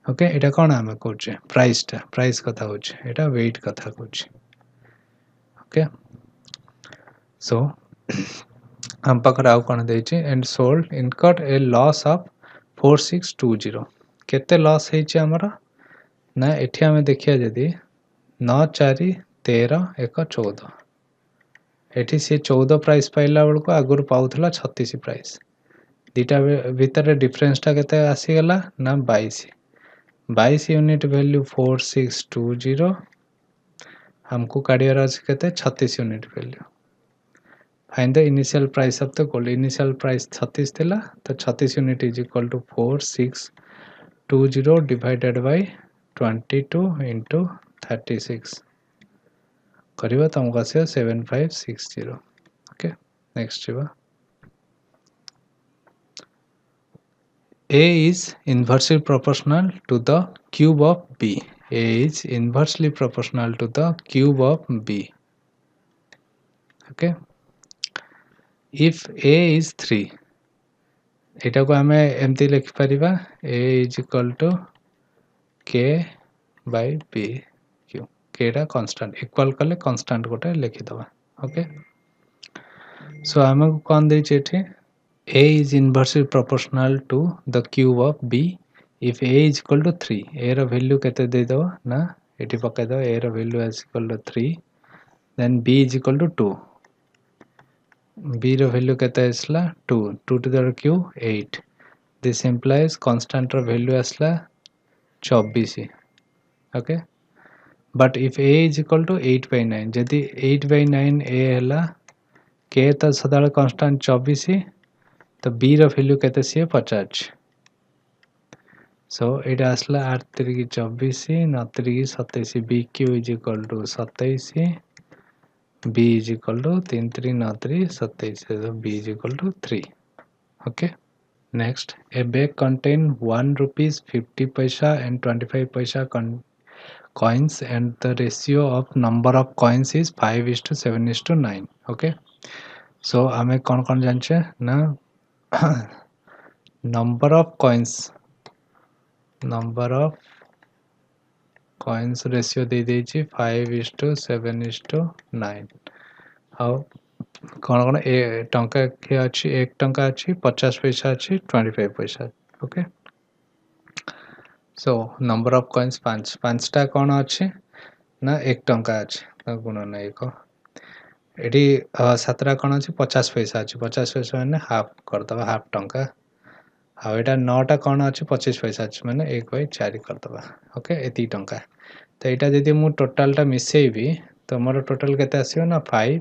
ओके एटा कोन हम कहूचे प्राइस कथा होचे एटा वेट कथा कहूचे ओके सो हम पकड़ आउ कोन देई छी and sold इनकट A loss of 4620 केते लॉस हे छी हमरा ना एठी हम देखिया जदी 9 4 13 1 14 एठी से 14 प्राइस पाइला बेल को आगुर पाउथला 36 प्राइस दीटा भीतर डिफरेंस टा केते आसी गेला ना 22 यूनिट वैल्यू 4620 हमको काढियार अछि केते 36 unit value find the initial price of the gold initial price 36 थिला तो 36 unit is equal to 4620 divided by 22 into 36 करिबा तमको आसे 7560 ओके नेक्स्ट जीवा A is inversely proportional to the cube of B A is inversely proportional to the cube of B okay if A is 3 एटा को हमें एमती लिख परिबा A is equal to K by B Q K टा कांस्टेंट इक्वल करले कांस्टेंट गोटे लिखि दबा ओके सो हमको कोन दै छै एठी A is inversely proportional to the cube of B if A is equal to 3 A रो वैल्यू केते दे दो ना एठी पका दो A रो value is equal to 3 then B is equal to 2 B रो वैल्यू केते आसला 2 2 to the cube 8 this implies constant रो वैल्यू आसला 24 okay but if A is equal to 8 by 9 जदी 8 by 9 A हला K तो सदाले कांस्टेंट 24 तो B रो वैल्यू केते से 50 सो एटा आसला 8 3 24 9 3 27 BQ is equal to 27 B is equal to 3 3 9 3 27 so B is equal to 3. Okay. Next, a bag contain 1 rupees 50 paisa and 25 paisa coins and the ratio of number of coins is 5:7:9. Okay. So आमे कौन कौन जानचे ना number of coins ratio दे देची 5:7:9. ଆଉ कौन कौन टंका के अच्छी 1 टंका अच्छी 50 पैसा अच्छी 25 पैसा. Okay. So number of coins 5टा कौन अच्छी ना 1 टंका अच्छी तो गुणन 1 एटी 7टा कौन अच्छी 50 पैसा अच्छी 50 पैसा माने हाफ करदबा हाफ टंका आ एटा 9टा कौन अच्छी 25 पैसा अच्छी माने 1/4 करदबा. ओके एती टंका तो एटा यदि मु टोटल टा मिसेइबी तो मोर टोटल केते आसीयो ना 5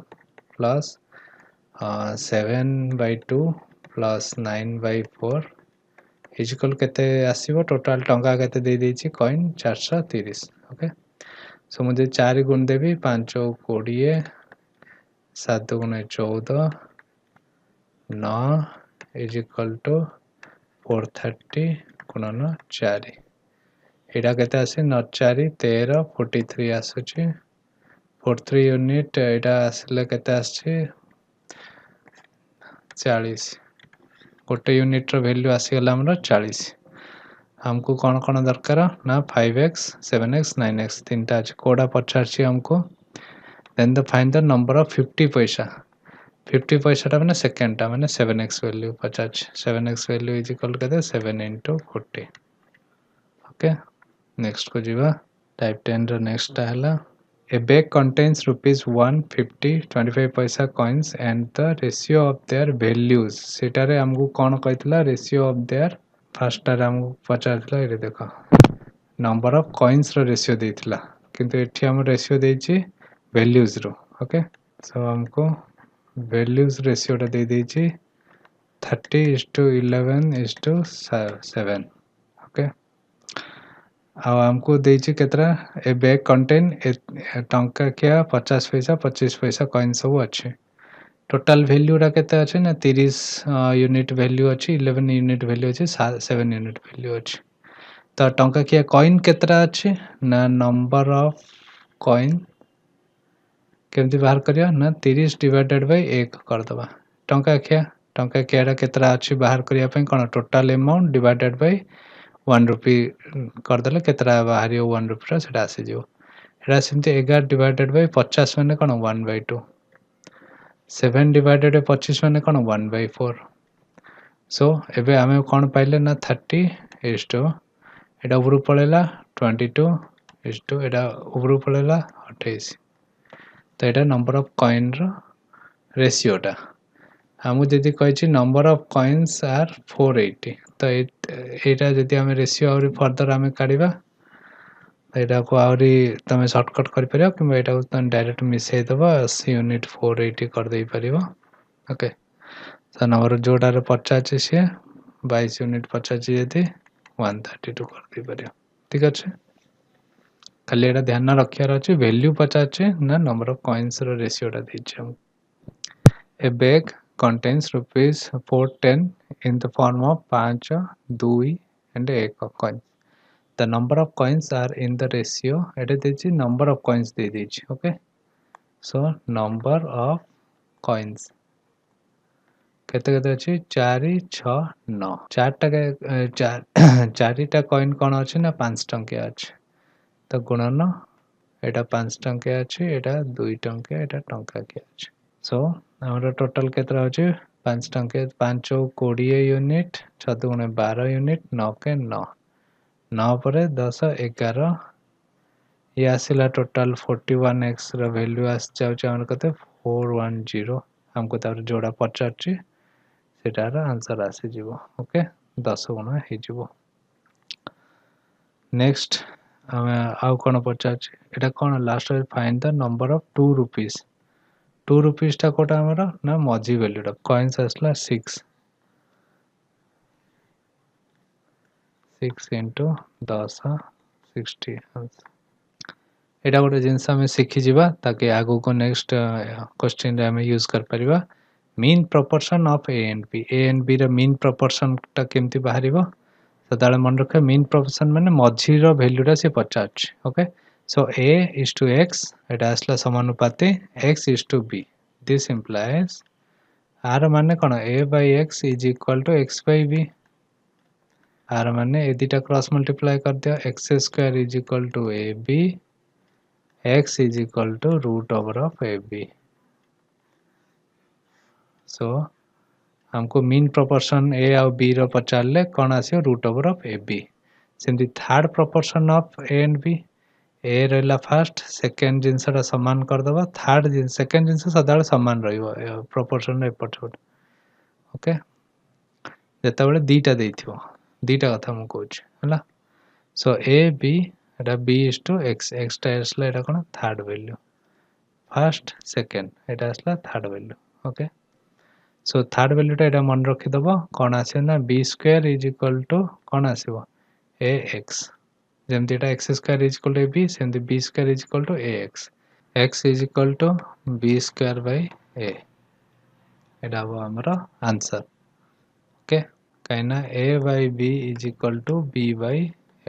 प्लस 7/2 प्लस 9/4 इज इक्वल केते आसीबो टोटल टंका केते दे देछि कॉइन 430. ओके. सो मुझे 4 गुण देबी 5 20 7 गुण 14 9 इज इक्वल टू 430 गुणन 4 एटा केते आसी 9 4 13 43 आसुची 43 यूनिट एटा आसले केते आसी 40 गोटे यूनिट रो वैल्यू आसी गला हमरो 40 हमको कौन कौन दरकार ना 5x 7x 9x तीनटा अछि कोडा पचारछि हमको then the find the number of 50 पैसा 50 पैसा टा माने सेकंड टा माने 7x वैल्यू पचारछि 7x वैल्यू इज इक्वल करदे 7 into 40. ओके. नेक्स्ट को जीवा टाइप 10 रो नेक्स्ट टा हला a bag contains rupees 150 25 paisa coins and the ratio of their values सेटारे हमको कौन कहतला ratio of their फर्स्ट टारे हमको पचारतला एरे देखो नंबर ऑफ कॉइन्स रो रेशियो देथिला किंतु एठी हम रेशियो देछि वैल्यूज रो. ओके. सो हमको वैल्यूज रेशियो टा दे देछि 30:11:7. ओके. आ हमको देछि केतरा ए बैग कंटेन टंका क्या 50 पैसा 25 पैसा कॉइन सब अछि टोटल वैल्यू रा केते अछि ना 30 यूनिट वैल्यू अछि 11 यूनिट वैल्यू अछि 7 यूनिट वैल्यू अछि तो टंका क्या कॉइन केतरा अछि ना नंबर ऑफ कॉइन केमति बाहर करिया ना 30 डिवाइडेड बाय 1 कर दबा टंका क्या रा केतरा अछि बाहर करिया पे कोन टोटल अमाउंट डिवाइडेड बाय 1 रुपी कर देले केतरा बाहरियो 1 रुपी रा सेटा आसी जिवो एटा सेमते 11 डिवाइडेड बाय 50 माने कोन 1/2 7 डिवाइडेड बाय 25 माने कोन 1/4 सो एबे हमें कोन पाइले ना 30 इष्टो एटा ऊपर पळेला 22 इष्टो एटा ऊपर पळेला 28 तो एटा नंबर ऑफ कॉइन रो रेशियो टा हमु जदी कहछि नंबर ऑफ कॉइन्स आर 480 तो एटा जदी हम रेशियो और फर्दर हमें काढिबा एटा को आउरी तमे शॉर्टकट कर परियो कि एटा को तन डायरेक्ट मिसै दबा 80 यूनिट 480 कर देई परियो. ओके. तो नंबर जोडा रे 50 से 22 यूनिट 50 जदी 132 कर देई परियो. ठीक अछि खाली एटा ध्यान रखियार अछि वैल्यू 50 छै ना नंबर ऑफ कॉइन्स रो रेशियो टा दै छै. A bag contains rupees 410 in the form of 5 2 and 1 coin. The number of coins are in the ratio it is the number of coins they each. Okay, so number of coins केते केते अछि 4 6 9 चारटा के 4टा कॉइन कोन अछि ना 5 टंकिया अछि तो गुणन एटा 5 टंकिया अछि एटा 2 टंकिया एटा टंका के अछि सो हमर टोटल केतरा अछि 5 टंके 5 20 यूनिट 6 गुणे 12 यूनिट 9 के 9 9 पर 10 11 ये आसिला टोटल 41x रो वैल्यू आस जाउछ हमर कते 410 हमको तार जोड़ा पचाछि सेटार आंसर आसी जीवो. ओके 10 गुणा हे जीवो. नेक्स्ट हमें आउ कोन पचाछि एटा कोन लास्ट रे find the number of 2 rupees 2 rupees टा कोटा हमरा ना मजी वैल्यू टा कॉइन्स आसला 6 6 into 10 60 एटा गोटे जिनस आम शिखी जावा ताकि आगो को नेक्स्ट क्वेश्चन रे आम यूज कर परिबा mean proportion of a and b रो मीन प्रोपोर्शन टा केमती बाहरिबो सदाले मन रखे मीन प्रोपोर्शन माने मझी रो वैल्यूटा से पचाच okay so a is to x एटा आसला समानुपाती x is to b this implies आर माने कोन a by x is equal to x by b आर माने ए दिटा क्रॉस मल्टीप्लाई कर दिया x square is equal to ab x is equal to root over of ab so हमको मीन प्रोपोर्शन a और b रो पचारले कोन आसियो रूट ओवर ऑफ ab सेमती third proportion of a and b a रहला फर्स्ट सेकंड जिनसटा समान कर दबा थर्ड जिन सेकंड जिनस सदाले समान रहइबो प्रोपोर्शन रे पछोड ओके जेता बेले दीटा देथिबो दीटा कथा हम कहूछ हला सो a b Etah b is to x x टा आसला एटा कोन थर्ड वैल्यू फर्स्ट सेकंड एटा आसला third value okay so third value टा एटा मन रखि दबो कोन आसे ना b square is equal to कोन आसीबो ax जेमती एटा x square is equal to ab सेमती b square is equal to ax x is equal to b square by a एटा हो हमरो आंसर ओके काइना a by b is equal to b by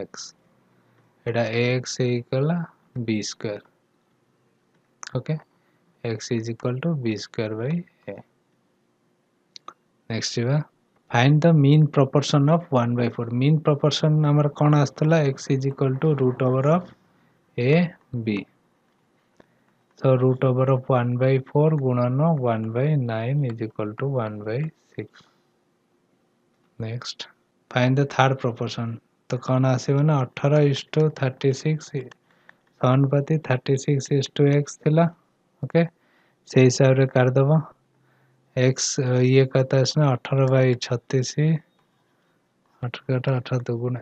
x एटा ax equal b square okay x is equal to b square by a next इवा find the mean proportion of 1 by 4 mean proportion हमर कोन आस्तला x is equal to root over of a b so root over of 1 by 4 गुणन 1 by 9 is equal to 1 by 6 next find the third proportion तो कोन आसीबो ना 18 is to 36 समानुपाती 36 is to x थिला ओके से हिसाब रे कर दबो x ये कहता है ना 18 बाई 36 18 दुगुना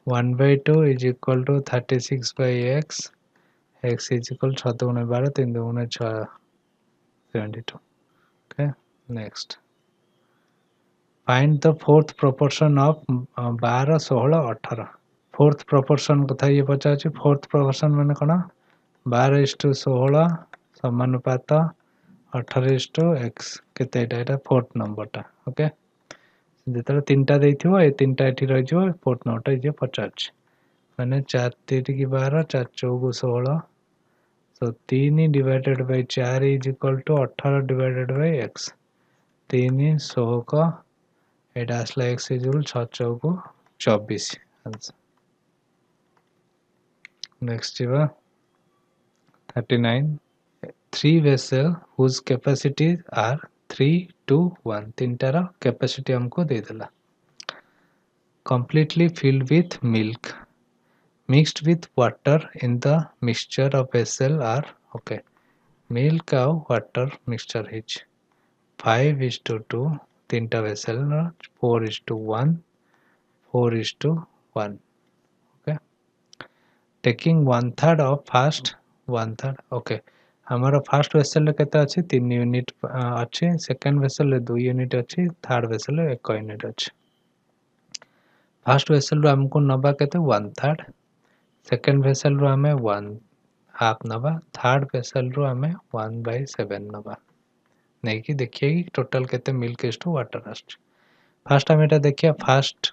1 by 2 is equal to 36 by x x is equal 6 दुगुना 12 3 दुगुना 6 72 okay next find the fourth proportion of 12 16 18 fourth proportion कथा ये पचा अछि fourth proportion माने कोन 12:16 समानुपात 18:x केते एटा फोर्थ नंबर टा ओके जेतरा तीनटा देथिबो ए तीनटा एठी रह जो फोर्थ नंबर जे 50 माने 4 3 की 12 4 4 16 so 3 divided by 4 is equal to 18 divided by x 3 16 का एटा असला x is equal 6 4 24 answer next इवा 39 three vessel whose capacities are 3 2 1 तीनटार कैपेसिटी हमको दे देला completely filled with milk mixed with water in the mixture of vessel are okay milk और water mixture is 5:2 तीनटा vessel 4:1 4:1 okay taking 1/3 of first 1/3 okay हमारा फर्स्ट वेसल रे केते अछि 3 यूनिट अछि सेकंड वेसल रे 2 यूनिट अछि थर्ड वेसल रे 1 यूनिट अछि फर्स्ट वेसल रो हमको नबा केते 1/3 सेकंड वेसल रो हमें 1 हाफ नबा थर्ड वेसल रो हमें 1/7 नबा नै कि देखिए कि टोटल केते मिल्क इज टू वाटर आछ फर्स्ट हम एटा देखिए फर्स्ट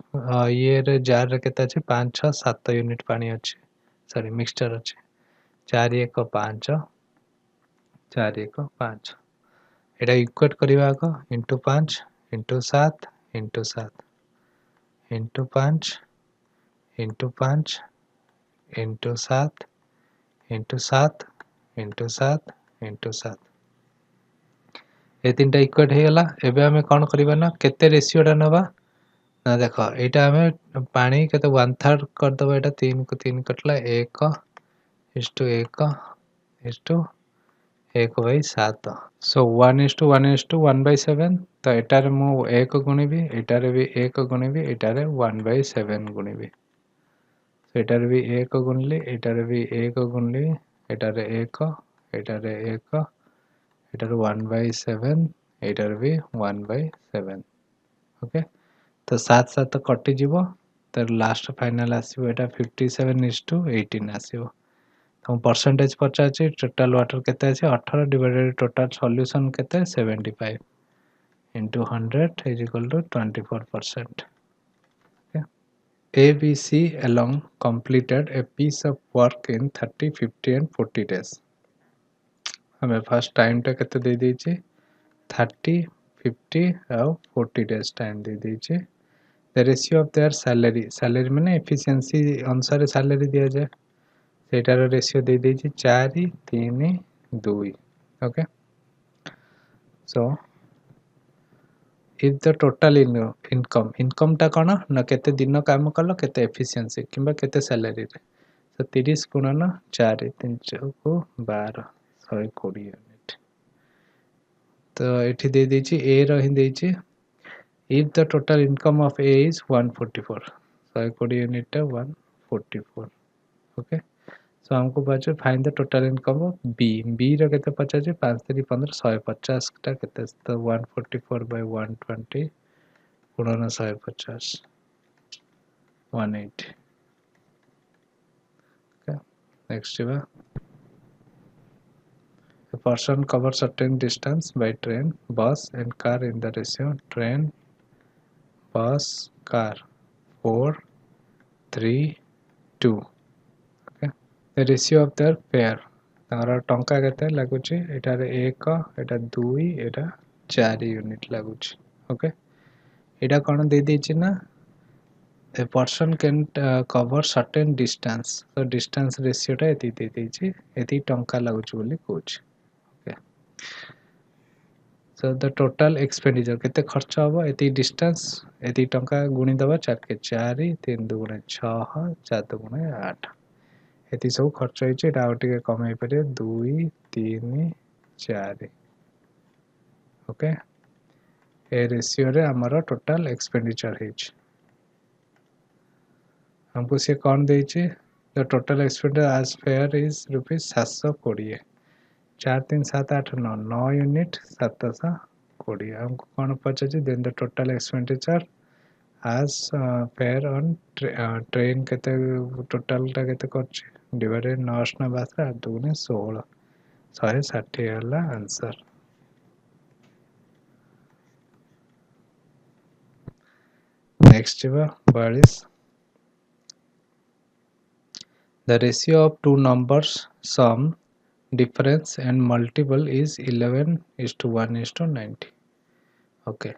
ये रे जार रे केते अछि 5 6 7 यूनिट पानी अछि सॉरी मिक्सचर अछि 4 1 5 4 1 5 एटा इक्वेट करिवा को into 5 into 7 into 7 into 5 into 5 into 7 into 7 into 7 into 7 ए तीनटा इक्वेट हे गला एबे हमें कोन करिवा ना केते रेशियो टा नबा ना देखो एटा हमें पानी केते 1/3 कर दबो एटा 3 को 3 कटला 1 1:1 1/7 so 1:1:1/7 तो एटारे मु 1 गुणिबी एटारे भी 1 गुणिबी एटारे 1/7 गुणिबी so एटारे भी 1 गुणिले एटारे भी 1 गुणिले एटारे 1 एटारे 1 एटारे 1/7 एटारे भी 1/7 ओके तो 7 7 कटि जीवो तो लास्ट फाइनल आसीबो एटा 57:18 आसीबो। तो परसेंटेज पचाछि टोटल वाटर केते अछि 18 डिवाइडेड टोटल सॉल्यूशन केते 75 into 100 is equal to 24%. Okay. ABC along completed a piece of work in 30, 50 and 40 days. हमें फर्स्ट टाइम टा केते दे देछि 30, 50 और 40 days टाइम दे देछि। The ratio of their salary माने efficiency अनुसार salary दिया जाए सेटार रेशियो दे देछि 4, 3, 2. Okay. So if the total income टा कौन ना केते दिन काम कल केते efficiency किंबा केते salary रे तो 30 गुणन 4 3 को 12 120 यूनिट तो एठी दे देछि a रो ही देछि if the total income of a is 144 120 unit 144 okay so हमको पचे find the total income of b रो केते पचाचे 5 3 15 150 टा केते तो 144 by 120 गुणन 150 180 ओके नेक्स्ट बा a person covers certain distance by train bus and car in the ratio train bus car 4 3 2 okay the ratio of their fare तार टंका केते लागुची एटारे 1 एटा 2 एटा 4 यूनिट लागुची ओके एटा कोन दे देछि ना a person can cover certain distance so distance ratio टा एति दे देछि एति टंका लागुची बोली कहूची okay so the total expenditure केते खर्च हबो एति डिस्टेंस एति टंका गुणी दबा 4 के 4 3 2 गुणे 6 4 2 गुणे 8 एति सब खर्च होइछ एटा आउटिके कमाई परे 2 3 4 ओके ए रेशियो रे हमर टोटल एक्सपेंडिचर हिच हमको से कौन देइछे the total expenditure as fare is rupees 720 4 3 7 8 9 9 unit 720 हमको कौन पचाचे then the total expenditure as fare on train केते टोटल टा केते करछि डिवाइडेड 9 ना 12 8 दुने 16 160 हला आंसर नेक्स्ट बा 42 the ratio of two numbers sum difference and multiple is 11:1:90 okay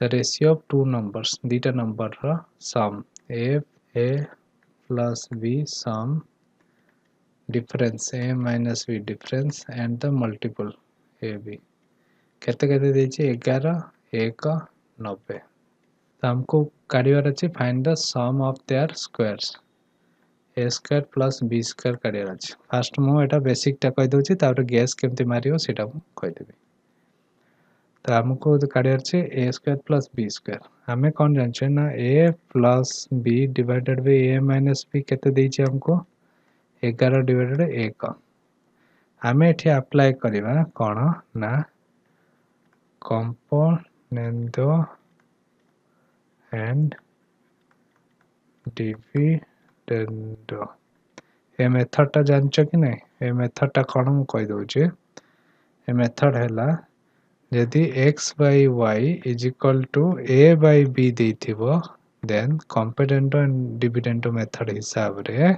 the ratio of two numbers dita number ra sum a plus b sum difference a minus b difference and the multiple ab केते केते देछि 11 1 90 तो हमको काढिबार अछि find the sum of their squares a square plus b square काढिबार अछि फर्स्ट मु एटा बेसिक टा कहि दोछि तापर गैस केमति मारियो सेटा मु कहि देबी तो हमको काढिबार अछि a square plus b square हमें कोन जानछे ना a plus b divided by a minus b केते देछि हमको 11 डिवाइडेड 1 हमें एठी अप्लाई करिवा कोन ना componendo and dividendo a method टा जानछ कि नै ए मेथड टा कोन मु कहि दउ छै ए मेथड हैला यदि x by y is equal to a by b देथिबो देन componendo and dividendo मेथड हिसाब रे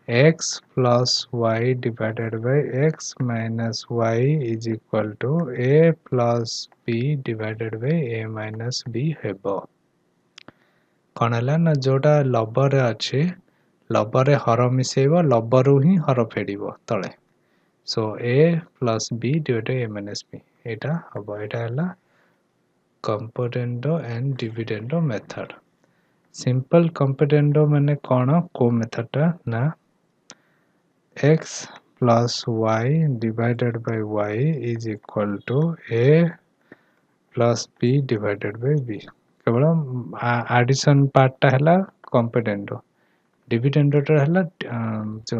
x plus y divided by x minus y is equal to a plus b divided by a minus b हेबो कोनला ना जोटा लबर रे अछि लबर रे हर मिसेबो लबर रु ही हर फेडिबो तळे सो a plus b divided by a minus b एटा हबो एटा हला componendo and dividendo method simple componendo माने कोन को मेथड टा ना x plus y divided by y is equal to a plus b divided by b केवल एडिशन पार्ट टा हला कंपेटेंडो डिविडेंडो टा हला जो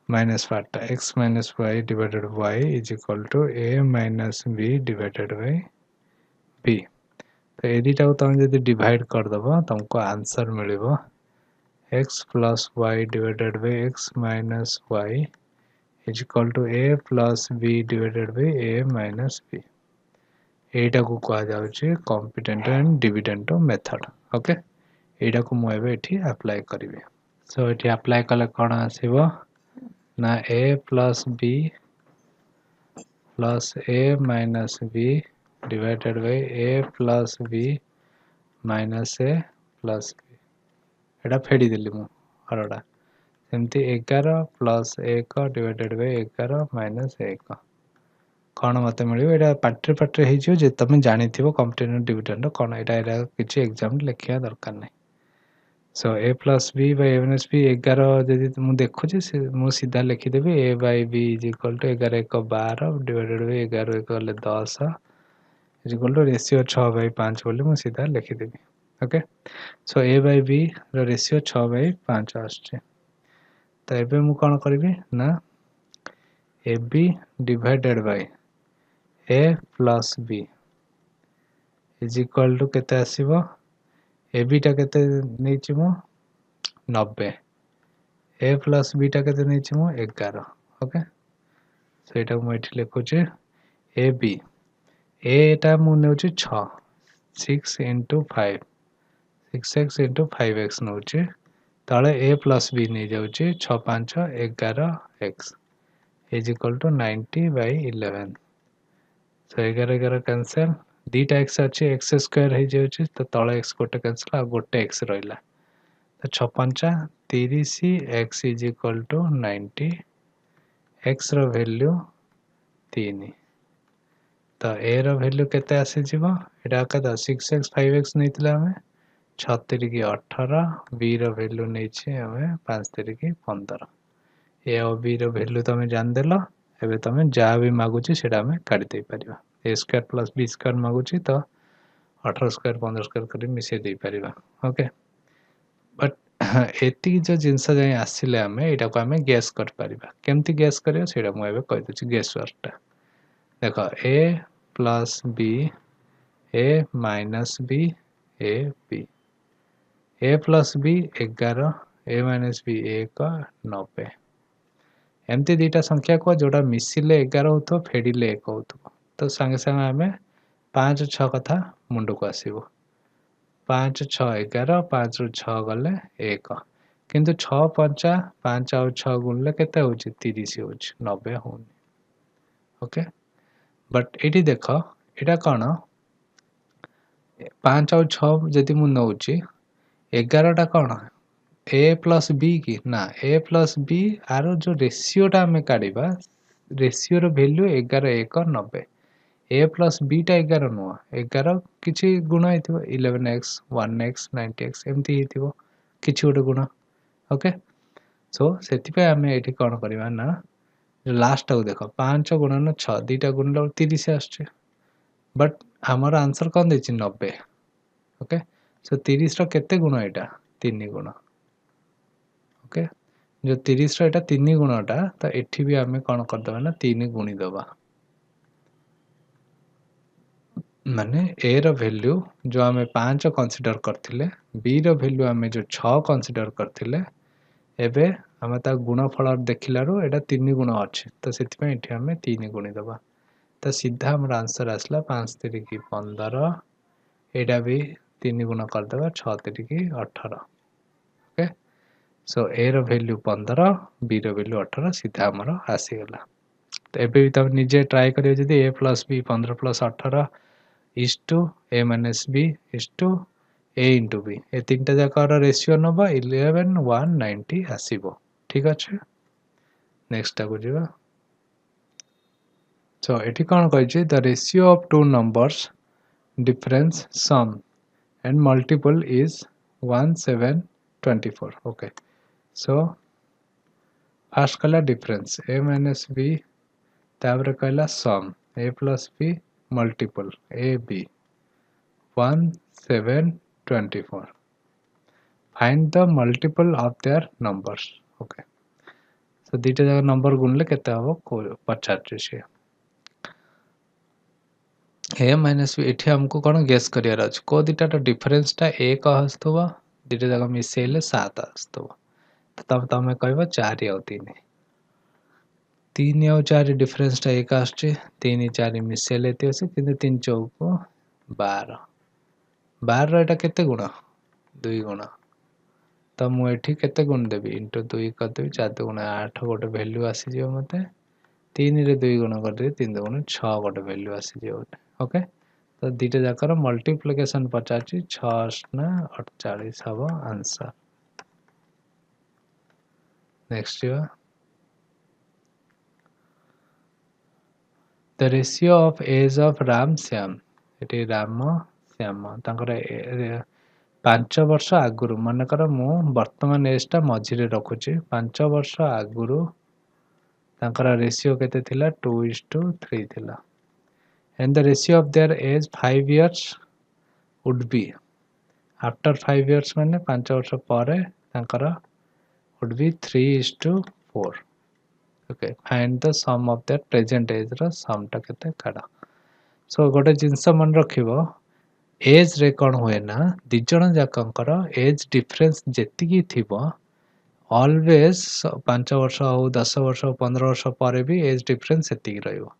माइनस पार्ट टा x minus y divided by y is equal to a minus b divided by b तो ए दुईटा को तुम जब डिवाइड करदेव तुमको आंसर मिलिबो x plus y divided by x minus y is equal to a plus b divided by a minus b। एटा को कहा जाउची competent and dividend method. Okay, एटा को मु एबे एठी अप्लाई करिवे। सो एठी अप्लाई कले कोन आसीबो ना a plus b plus a minus b divided by a plus b minus a plus b। एटा फेडी देली मु हरडा सेमती 11 प्लस 1 डिवाइडेड बाय 11 माइनस 1 कौन मत मिले एटा पार्टी पार्टी हो जे तुम जानी कॉम्पिटेंट डिविडेंड कौन एटा किसी एग्जाम लिखा दरकार नहीं। So a plus b by a minus b 11 जदि मु देखुची मु सीधा लिखिदेवी a by b is equal to 11 1 12 divided by 11 1 गले 10 इज इक्वल टू रेशियो 6 बाय 5 बोली मु सीधा लिखिदेवी। Okay, so a by b रो रेशियो 6 बाय 5 आछे। तो एबे मु कोन करबी ना a b divided by a plus b is equal to केते आसीबो ए बी टा केते नेछि मु 90 ए प्लस बी टा केते नेछि मु 11। ओके, सेटा मु एठी लिखुची ए बी ए टा मु नेउची 6 6 into 5 6x into 5x नउची तळे a प्लस b नै जाउची 6 5 11x is equal to 90 by 11। So 11 11 cancel दीटा x अच्छे x स्क्वायर हो जाउची तो तळे x गोटे कैंसिल आ गोटे x रहिला तो 6 5 30 x is equal to 90 x रो वैल्यू 3 तो a रो वैल्यू केते आसी जीवो एटा कदा 6x 5x नैतिला हमें 6 3 18 b रो वैल्यू नै छी हमें 5 3 15 ए और बी रो वैल्यू तमे जान देलो एबे तमे जा भी मागुची सेटा हमें काटी दे परिबा a square plus b square मागुची तो 18 स्क्वायर 15 स्क्वायर करी मिसे दे परिबा। ओके, बट एति जो जिंस जाय आसिले हमें एटा को हमें गेस कर परिबा केमती गेस करियो सेटा मु एबे कहि दछि गेस वर्कटा देखो a plus b a minus b a b a plus b 11 a minus b 1 90 एमती दीटा संख्या को जोड़ा मिसिले 11 होतो फेडिले 1 होतो तो संगे संगे हमें 5 6 कथा मुंड को आसीबो 5 6 11 5 रु 6 गले 1 किंतु 6 5 5 और 6 गुणले केते होची 30 होची 90 होनी। ओके, बट एटी देखो एटा कोन 5 और 6 जदि मु नउची 11 टा कोन a प्लस b की ना a प्लस b आरो जो रेशियो टा हमें काढिबा रेशियो रो वैल्यू 11 1 90 a प्लस b टा 11 नुआ 11 किछि गुण हेतिबो 11x 1x 90x एमती हेतिबो किछि गोटे गुण। ओके, सो सेति पे हमें एठी कोन करबा ना लास्ट को देखो 5 गुणन 6 दीटा गुण 30 आछे बट हमर आंसर कोन देछि 90। ओके, सो 30 रो केते गुण एटा 3 गुण। ओके, जो 30 रो एटा 3 गुणटा तो एठी भी हमें कोन कर दबा ना 3 गुणी दबा माने a रो वैल्यू जो हमें 5 कंसीडर करथिले b रो वैल्यू हमें जो 6 कंसीडर करथिले एबे हमें ता गुणफल देखिलारो एटा 3 गुण अछि तो सेति पे एठी हमें 3 गुणी दबा तो सीधा हमर आंसर आसला 5 3 की 15 एटा भी 3 गुण कर दबा 6 3 की 18। ओके, सो a रो वैल्यू 15 b रो वैल्यू 18 सीधा हमर आसी गला। तो एबे भी तब निजे ट्राई करियो जदी a plus b 15 plus 18 is to a minus b is to a into b ए तीनटा जाकर रेशियो नबा 11 1 90 आसीबो। ठीक अछि, नेक्स्ट को जिबा। सो एठी कोन कहै छै the ratio of two numbers difference sum and multiple is 1 7 24। okay, so first कला difference a minus b तापर कहला sum a plus b multiple a b 1 7 24 find the multiple of their numbers। okay, so दीटा नंबर गुणले केते हबो को पचार छै ए माइनस बी एठी हमको कौन गेस करियार अछि को दिटार डिफरेंसटा 1 आस्तबा दिटा जाक मिसेइले 7 आस्तबा तब तमे कहबो 4 ଆଉ 3 3 ଆଉ 4 डिफरेंसटा 1 आछे 3 4 मिसेइले एते अछि किंतु 3 चौको 12 12 रो एटा केते गुण 2 गुण तो मु एठी केते गुण देबी इनटू 2 कर देबी 4 2 गुण 8 गोटे वैल्यू आसी जियो मते 3 रे 2 गुण कर देबी 3 2 गुण 6 गोटे वैल्यू आसी जियो ओके तो दीटा जाकर मल्टीप्लिकेशन पचाची 6 ना 48 हबो आंसर नेक्स्ट यो the ratio of age of Ram Shyam एटी राम श्याम तांकर 5 वर्ष आगुरु मनकर मु वर्तमान एज टा मझिरे रखुची 5 वर्ष आगुरु तांकर रेशियो केते थिला 2:3 थिला and the ratio of their age 5 years would be after 5 years माने 5 वर्ष परे तांकर would be 3:4 okay find the sum of their present age row sum टा केते काढा सो गोटे जिंस मन रखिबो एज रे कोन होय ना दि जण जाकंकर एज डिफरेंस जेति की थिबो ऑलवेज 5 वर्ष हो 10 वर्ष 15 वर्ष परे भी एज डिफरेंस सेति की रहइबो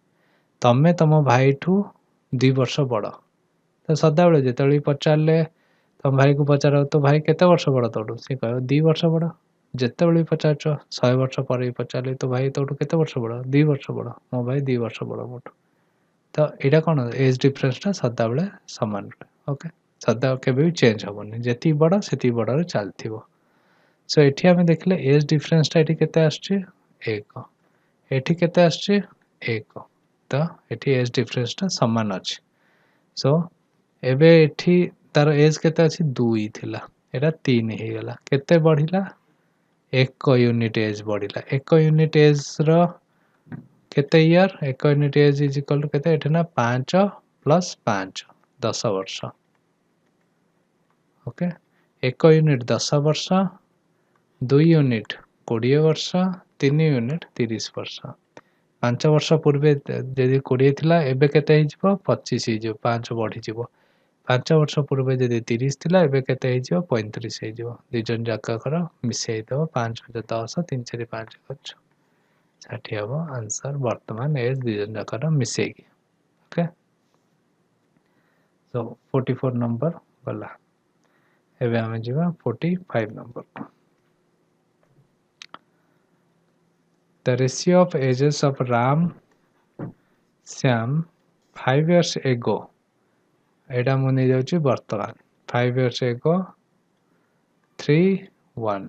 तमे तम भाई ठू 2 वर्ष बड़ तो सदा बेले जेतली पचारले तम भाई को पचार तो भाई केते वर्ष बड़ तोडू से कहयो 2 वर्ष बड़ जेते बेले पचारछ 100 वर्ष परे पचारले तो भाई तोडू केते वर्ष बड़ 2 वर्ष बड़ मो भाई 2 वर्ष बड़ मोटू तो एटा कोन एज डिफरेंस ता सदा बेले समान रहे ओके सदा केबे भी चेंज होबनी जेति बड़ सेति बड़ रे चलथिबो सो एठी हमें देखले एज डिफरेंस ता एठी केते आछे 1 एठी केते आछे 1 तो एठी एज डिफरेंस ता समान अछि सो एबे एठी तार एज केते अछि 2 थिला एटा 3 हे गेला केते बढ़िला 1 यूनिट एज बढ़िला 1 यूनिट एज रो केते year 1 unit age is equal to केते एठी ना 5 प्लस 5 10 वर्ष ओके 1 यूनिट 10 वर्ष 2 यूनिट 20 वर्ष 3 यूनिट 30 वर्ष 5 वर्ष पूर्वे जदि 20 थिला एबे केते हि जिवो 25 हि जिवो 5 बढ़ी जिवो 5 वर्ष पूर्वे जदि 30 थिला एबे केते हि जिवो 35 हि जिवो दि जन जाकर मिसेइ दो 5 10 3 4 5 5 60 हबो आंसर वर्तमान एज दि जन जाकर मिसेइ ओके सो 44 नंबर गला एबे हम जिवा 45 number The ratio of ages of Ram Shyam 5 years ago एटा मु नै जाउची वर्तमान 5 years ago 3 1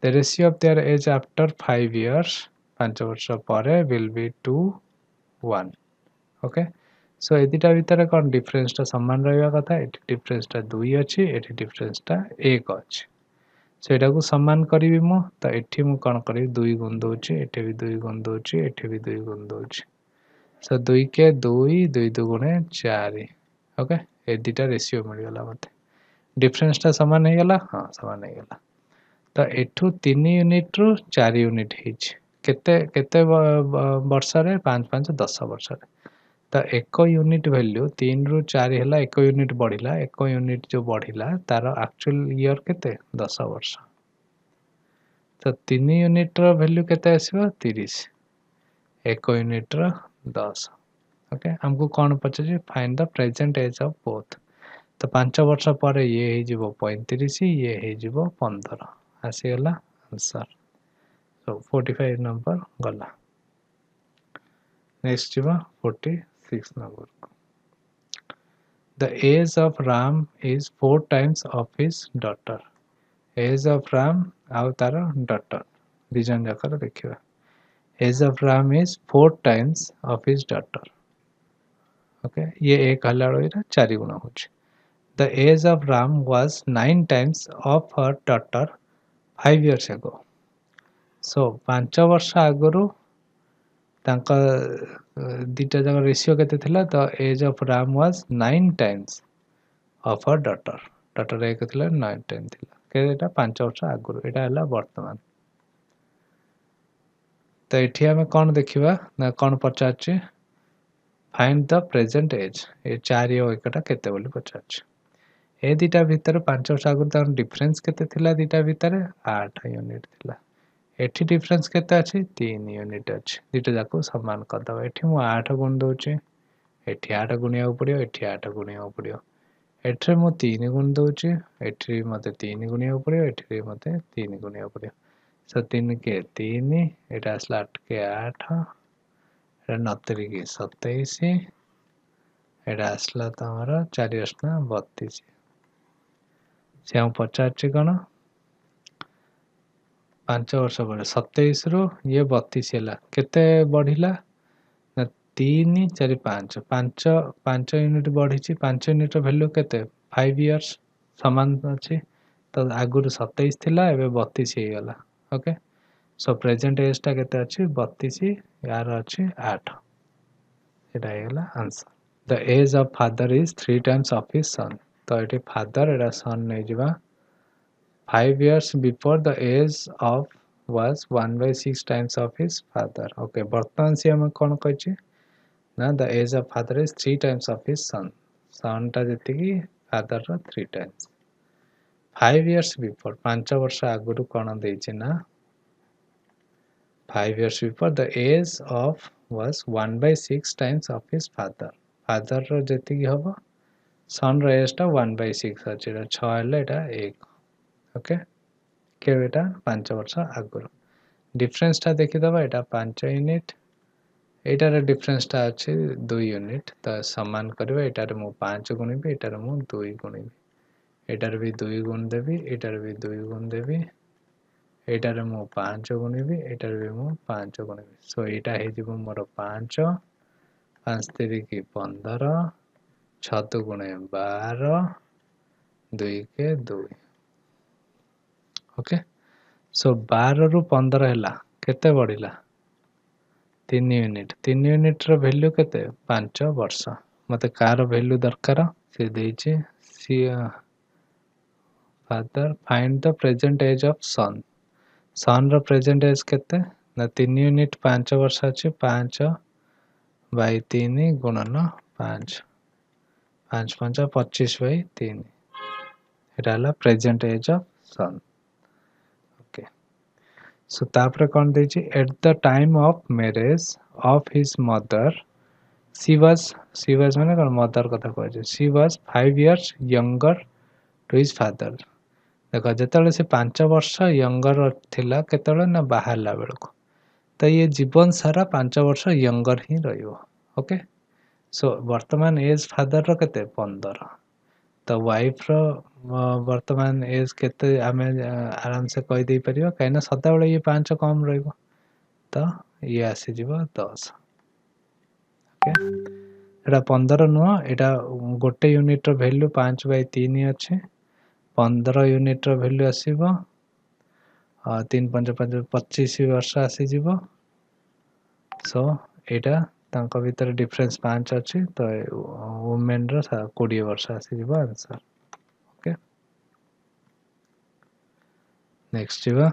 The ratio of their age after 5 years 5 वर्ष परे will be 2 1 ओके सो एदिटा भितर कोन डिफरेंस ता समान रहबा कथा एटी डिफरेंस ता 2 अछि एटी डिफरेंस ता 1 अछि सो एटा को समान करिवि मु त एठी मु कोन करिवि 2 गुण दोछि एठी भी 2 गुण दोछि एठी भी 2 गुण दोछि सो 2 के 2 2 2 गुणे 4 ओके ए दिटा रेशियो मिल गला मते डिफरेंस ता समान हे गला हां समान हे गला तो एठू 3 यूनिट रु 4 यूनिट हिच केते केते वर्ष रे 5 5 10 वर्ष रे तो 1 यूनिट वैल्यू 3 रु 4 हला 1 यूनिट बढ़िला 1 यूनिट जो बढ़िला तार एक्चुअल ईयर केते 10 वर्ष तो 3 यूनिट रो वैल्यू केते आसीबो 30 1 यूनिट रो 10 ओके हमको कोन पचे find the present age of both तो 5 वर्ष पर ये हे जिवो 35 ये हे जिवो 15 आसी गला आंसर सो 45 नंबर गला नेक्स्ट जिवो 46 number The age of Ram is 4 times of his daughter age of Ram आउ तार daughter दिजन जाकर देखिबा age of Ram is 4 times of his daughter okay ये एक हला रो 4 गुना होछ The age of Ram was 9 times of her daughter 5 years ago. So 5 वर्ष आगरु तांका दिटा जग रेशियो केते थिला the age of Ram was 9 times of her daughter. daughter एक थिला 9 टाइम थिला केटा 5 वर्ष आगरु एटा हला वर्तमान तो एठी हमें कोन देखिबा ना कोन पचाछि फाइंड द प्रेजेंट एज ए 4 और 1 केते बोली पचार ए दीटा भितर 5 वर्ष आगु तार डिफरेंस केते थिला दीटा भितर 8 यूनिट थिला एठी डिफरेंस केते अछि 3 यूनिट अछि दीटा जाको समान कर दबा एठी मु 8 गुण दोची एठी 8 गुणिया पड़ियो एठी 8 गुणिया पड़ियो एठी मु 3 गुण दोची एठी मते 3 गुणिया पड़ियो एठी मते 3 गुणिया पड़ियो सो 3 के 3 एटा असला 8 के 8 एटा 9 के 27 एटा असला तमरा 4 8 32 से हम पचारछि कोन 5 वर्ष पर 27 रु ये 32 हैला केते बढ़िला ना 3 4 5 5 5 यूनिट बढ़िछि 5 यूनिट वैल्यू केते 5 इयर्स समान अछि तो आगुर 27 थिला एबे 32 हे गला ओके सो प्रेजेंट एज टा केते अछि 32 यार अछि 8 एटा हे गला answer the age of father is 3 times of his son तो एटी फादर एटा सन नै जिबा 5 years before the age of was 1/6 times of his father okay वर्तमान से हम कोन कहछि ना the age of father is 3 times of his son टा जति कि father रो 3 times 5 years before 5 वर्ष आगुरु कोन दैछि ना 5 years before the age of was 1/6 times of his father रो जति कि हबो son रो एज टा 1/6 अछि 6 हले एटा 1 ओके के बेटा 5 वर्ष आगुरु डिफरेंस टा देखि दबा एटा 5 यूनिट एटार डिफरेंस टा अछि 2 यूनिट त समान करबा एटार मु 5 गुणिबे एटार मु 2 गुणिबे एटार भी 2 गुण देबी एटार भी 2 गुण देबी एटार मु 5 गुणिबे एटार भी मु 5 गुणिबे सो एटा हे जिवो मोर 5 5 3 की 15 6 2 गुणे 12 2 के 2 ओके सो 12 रु 15 हैला केते बढ़िला 3 यूनिट रो वैल्यू केते 5 वर्ष मते कार वैल्यू दरकार से देइचे सी father find the present age of son रो प्रेजेंट एज केते ना 3 यूनिट 5 वर्ष अछि 5 बाय 3 गुणन 5 5 5 25 बाय 3 एटा हला present age of son So तापरे कोन देछि at the time of marriage of his mother she was माने कोन मदर कथा कहै छै she was 5 years younger to his father देखो जेतले से 5 वर्ष यंगर थिला केतले ना बाहरला बेलको त ये जीवन सारा 5 वर्ष यंगर ही रहियो ओके सो वर्तमान एज फादर रो केते 15 तो वाइफ रो वर्तमान एज केते आमे आराम से कहि दे परियो काइना सदा बेले ये 5 कम रहइबो तो ये आसी जीवो 10 ओके एटा 15 नो एटा गोटे यूनिट रो वैल्यू 5/3 अछि 15 यूनिट रो वैल्यू आसीबो 3 5 5 25 वर्ष आसी जीवो सो एटा तांको भीतर डिफरेंस 5 अछि तो वुमेन रो 20 वर्ष आसी जीवो आंसर ओके नेक्स्ट जीवो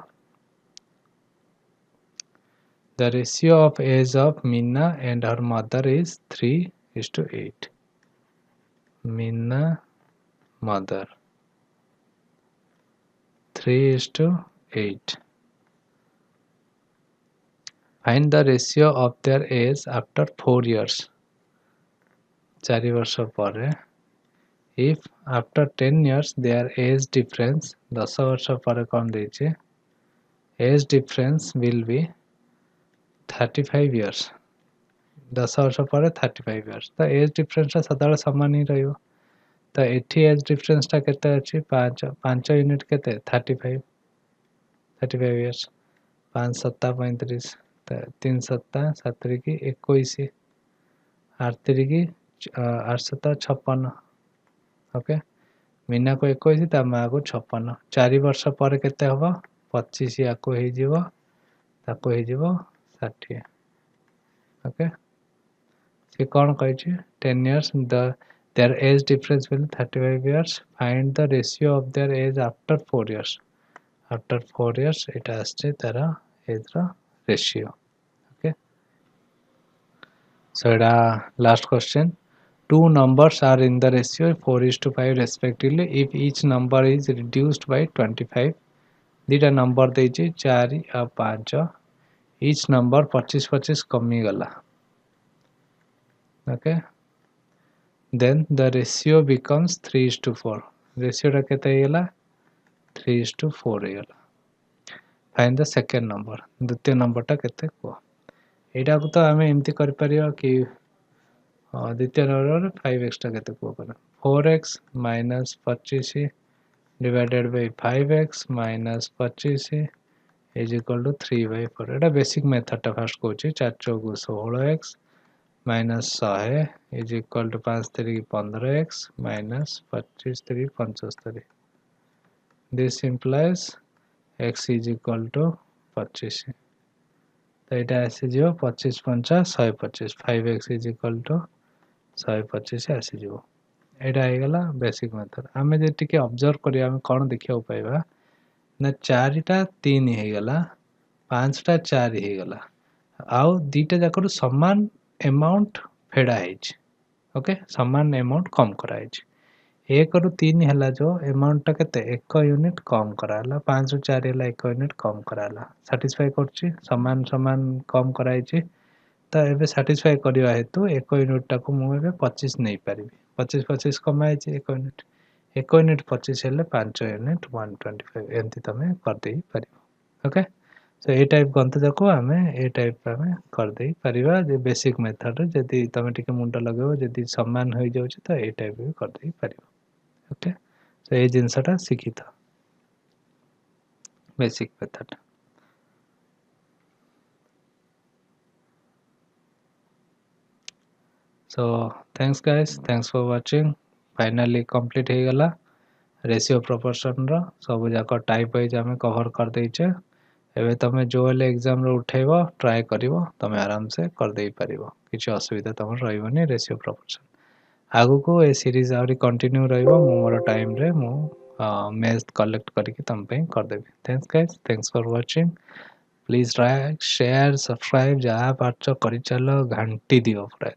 The ratio of age of Meena and her mother is 3:8. Meena mother 3:8. Find the ratio of their age after 4 years. 4 वर्ष परे if after 10 years their age difference 10 वर्ष परे कौन देइछे age difference will be 35 years 10 वर्ष परे 35 years तो एज डिफरेंस सदाବେଳେ समान ही रहियो तो एठी एज डिफरेंस ता केते अछि 5 यूनिट केते 35 years 5 7 35 3 7 7 की 21 8 3 की 8 7 56 ओके मीना को 21 ता मा को 56 4 वर्ष पर केते हबो 25 या को हे जीवो ताको हे जीवो 60 ओके से कौन कहै छै 10 years their age difference will 35 years find the ratio of their age after 4 years after 4 years it has Tara age रा ratio okay So last question. Two numbers are in the ratio 4:5 respectively if each number is reduced by 25. दीटा नंबर देछि 4 आ 5 each number 25 कमी गला. Okay, then the ratio becomes 3:4. ratio टा केते गला 3:4 गला. Find the second number. द्वितीय नंबर टा केते को एटा को तो हमें एमती कर परियो कि द्वितीय नंबर 5x टा केते को कर 4x minus 25 divided by 5x minus 25 is equal to 3/4. Etah basic method टा first Kochi 4 चौगु 16x minus 100 is equal to 5 3 15x minus 25 3 75. This implies x is equal to 25. तो एटा आसी जो 25 5 125 5x is equal to 125 आसी जो एटा आइ गला बेसिक मेथड. आमे जे टिके ऑब्जर्व करिया आमे कोन देखियो पाइबा ना 4 टा 3 हे गला 5 टा 4 हे गला आउ दीटा जाकर समान अमाउंट फेडा है. ओके समान अमाउंट कम कराई 1 रु 3 हला जो अमाउंट टा केते 1 यूनिट कम कराला 5 रु 4 हला 1 यूनिट कम कराला सैटिस्फाई करछि समान समान कम कराई तो एबे सैटिस्फाई करिवा हेतु 1 यूनिट टा को मु एबे 25 नै परिबी 25 25 कमाई 1 यूनिट 1 यूनिट 25 हेले 5 यूनिट 125 एंती तमे कर देई परिबो. ओके सो ए टाइप गंत जाको आमे ए टाइप आमे कर देई परिबा जे बेसिक मेथड जदी तमे टिके मुंडा लगेबो जदी समान होई जाउछ तो ए टाइप भी कर देई परिबो. ओके सो ए जिंसटा सिखी था basic method. So thanks guys, thanks for watching. Finally complete हे गला रेशियो प्रोपोर्शन रो सब जाक टाइप वाइज आमे कवर कर देइछे. एबे तमे जो ले एग्जाम रो उठेबो ट्राई करिवो तमे आराम से कर देई परिवो किछि असुविधा तमर रहइबोनी रेशियो प्रोपोर्शन. आगु को ए सीरीज आउरी कंटिन्यू रहइबो मो मोर टाइम रे मो मैथ कलेक्ट करके तम पे कर देबी. Thanks guys, thanks for watching. Please like share subscribe जहाँ पार्च करि चलो घंटी दियो पूरा.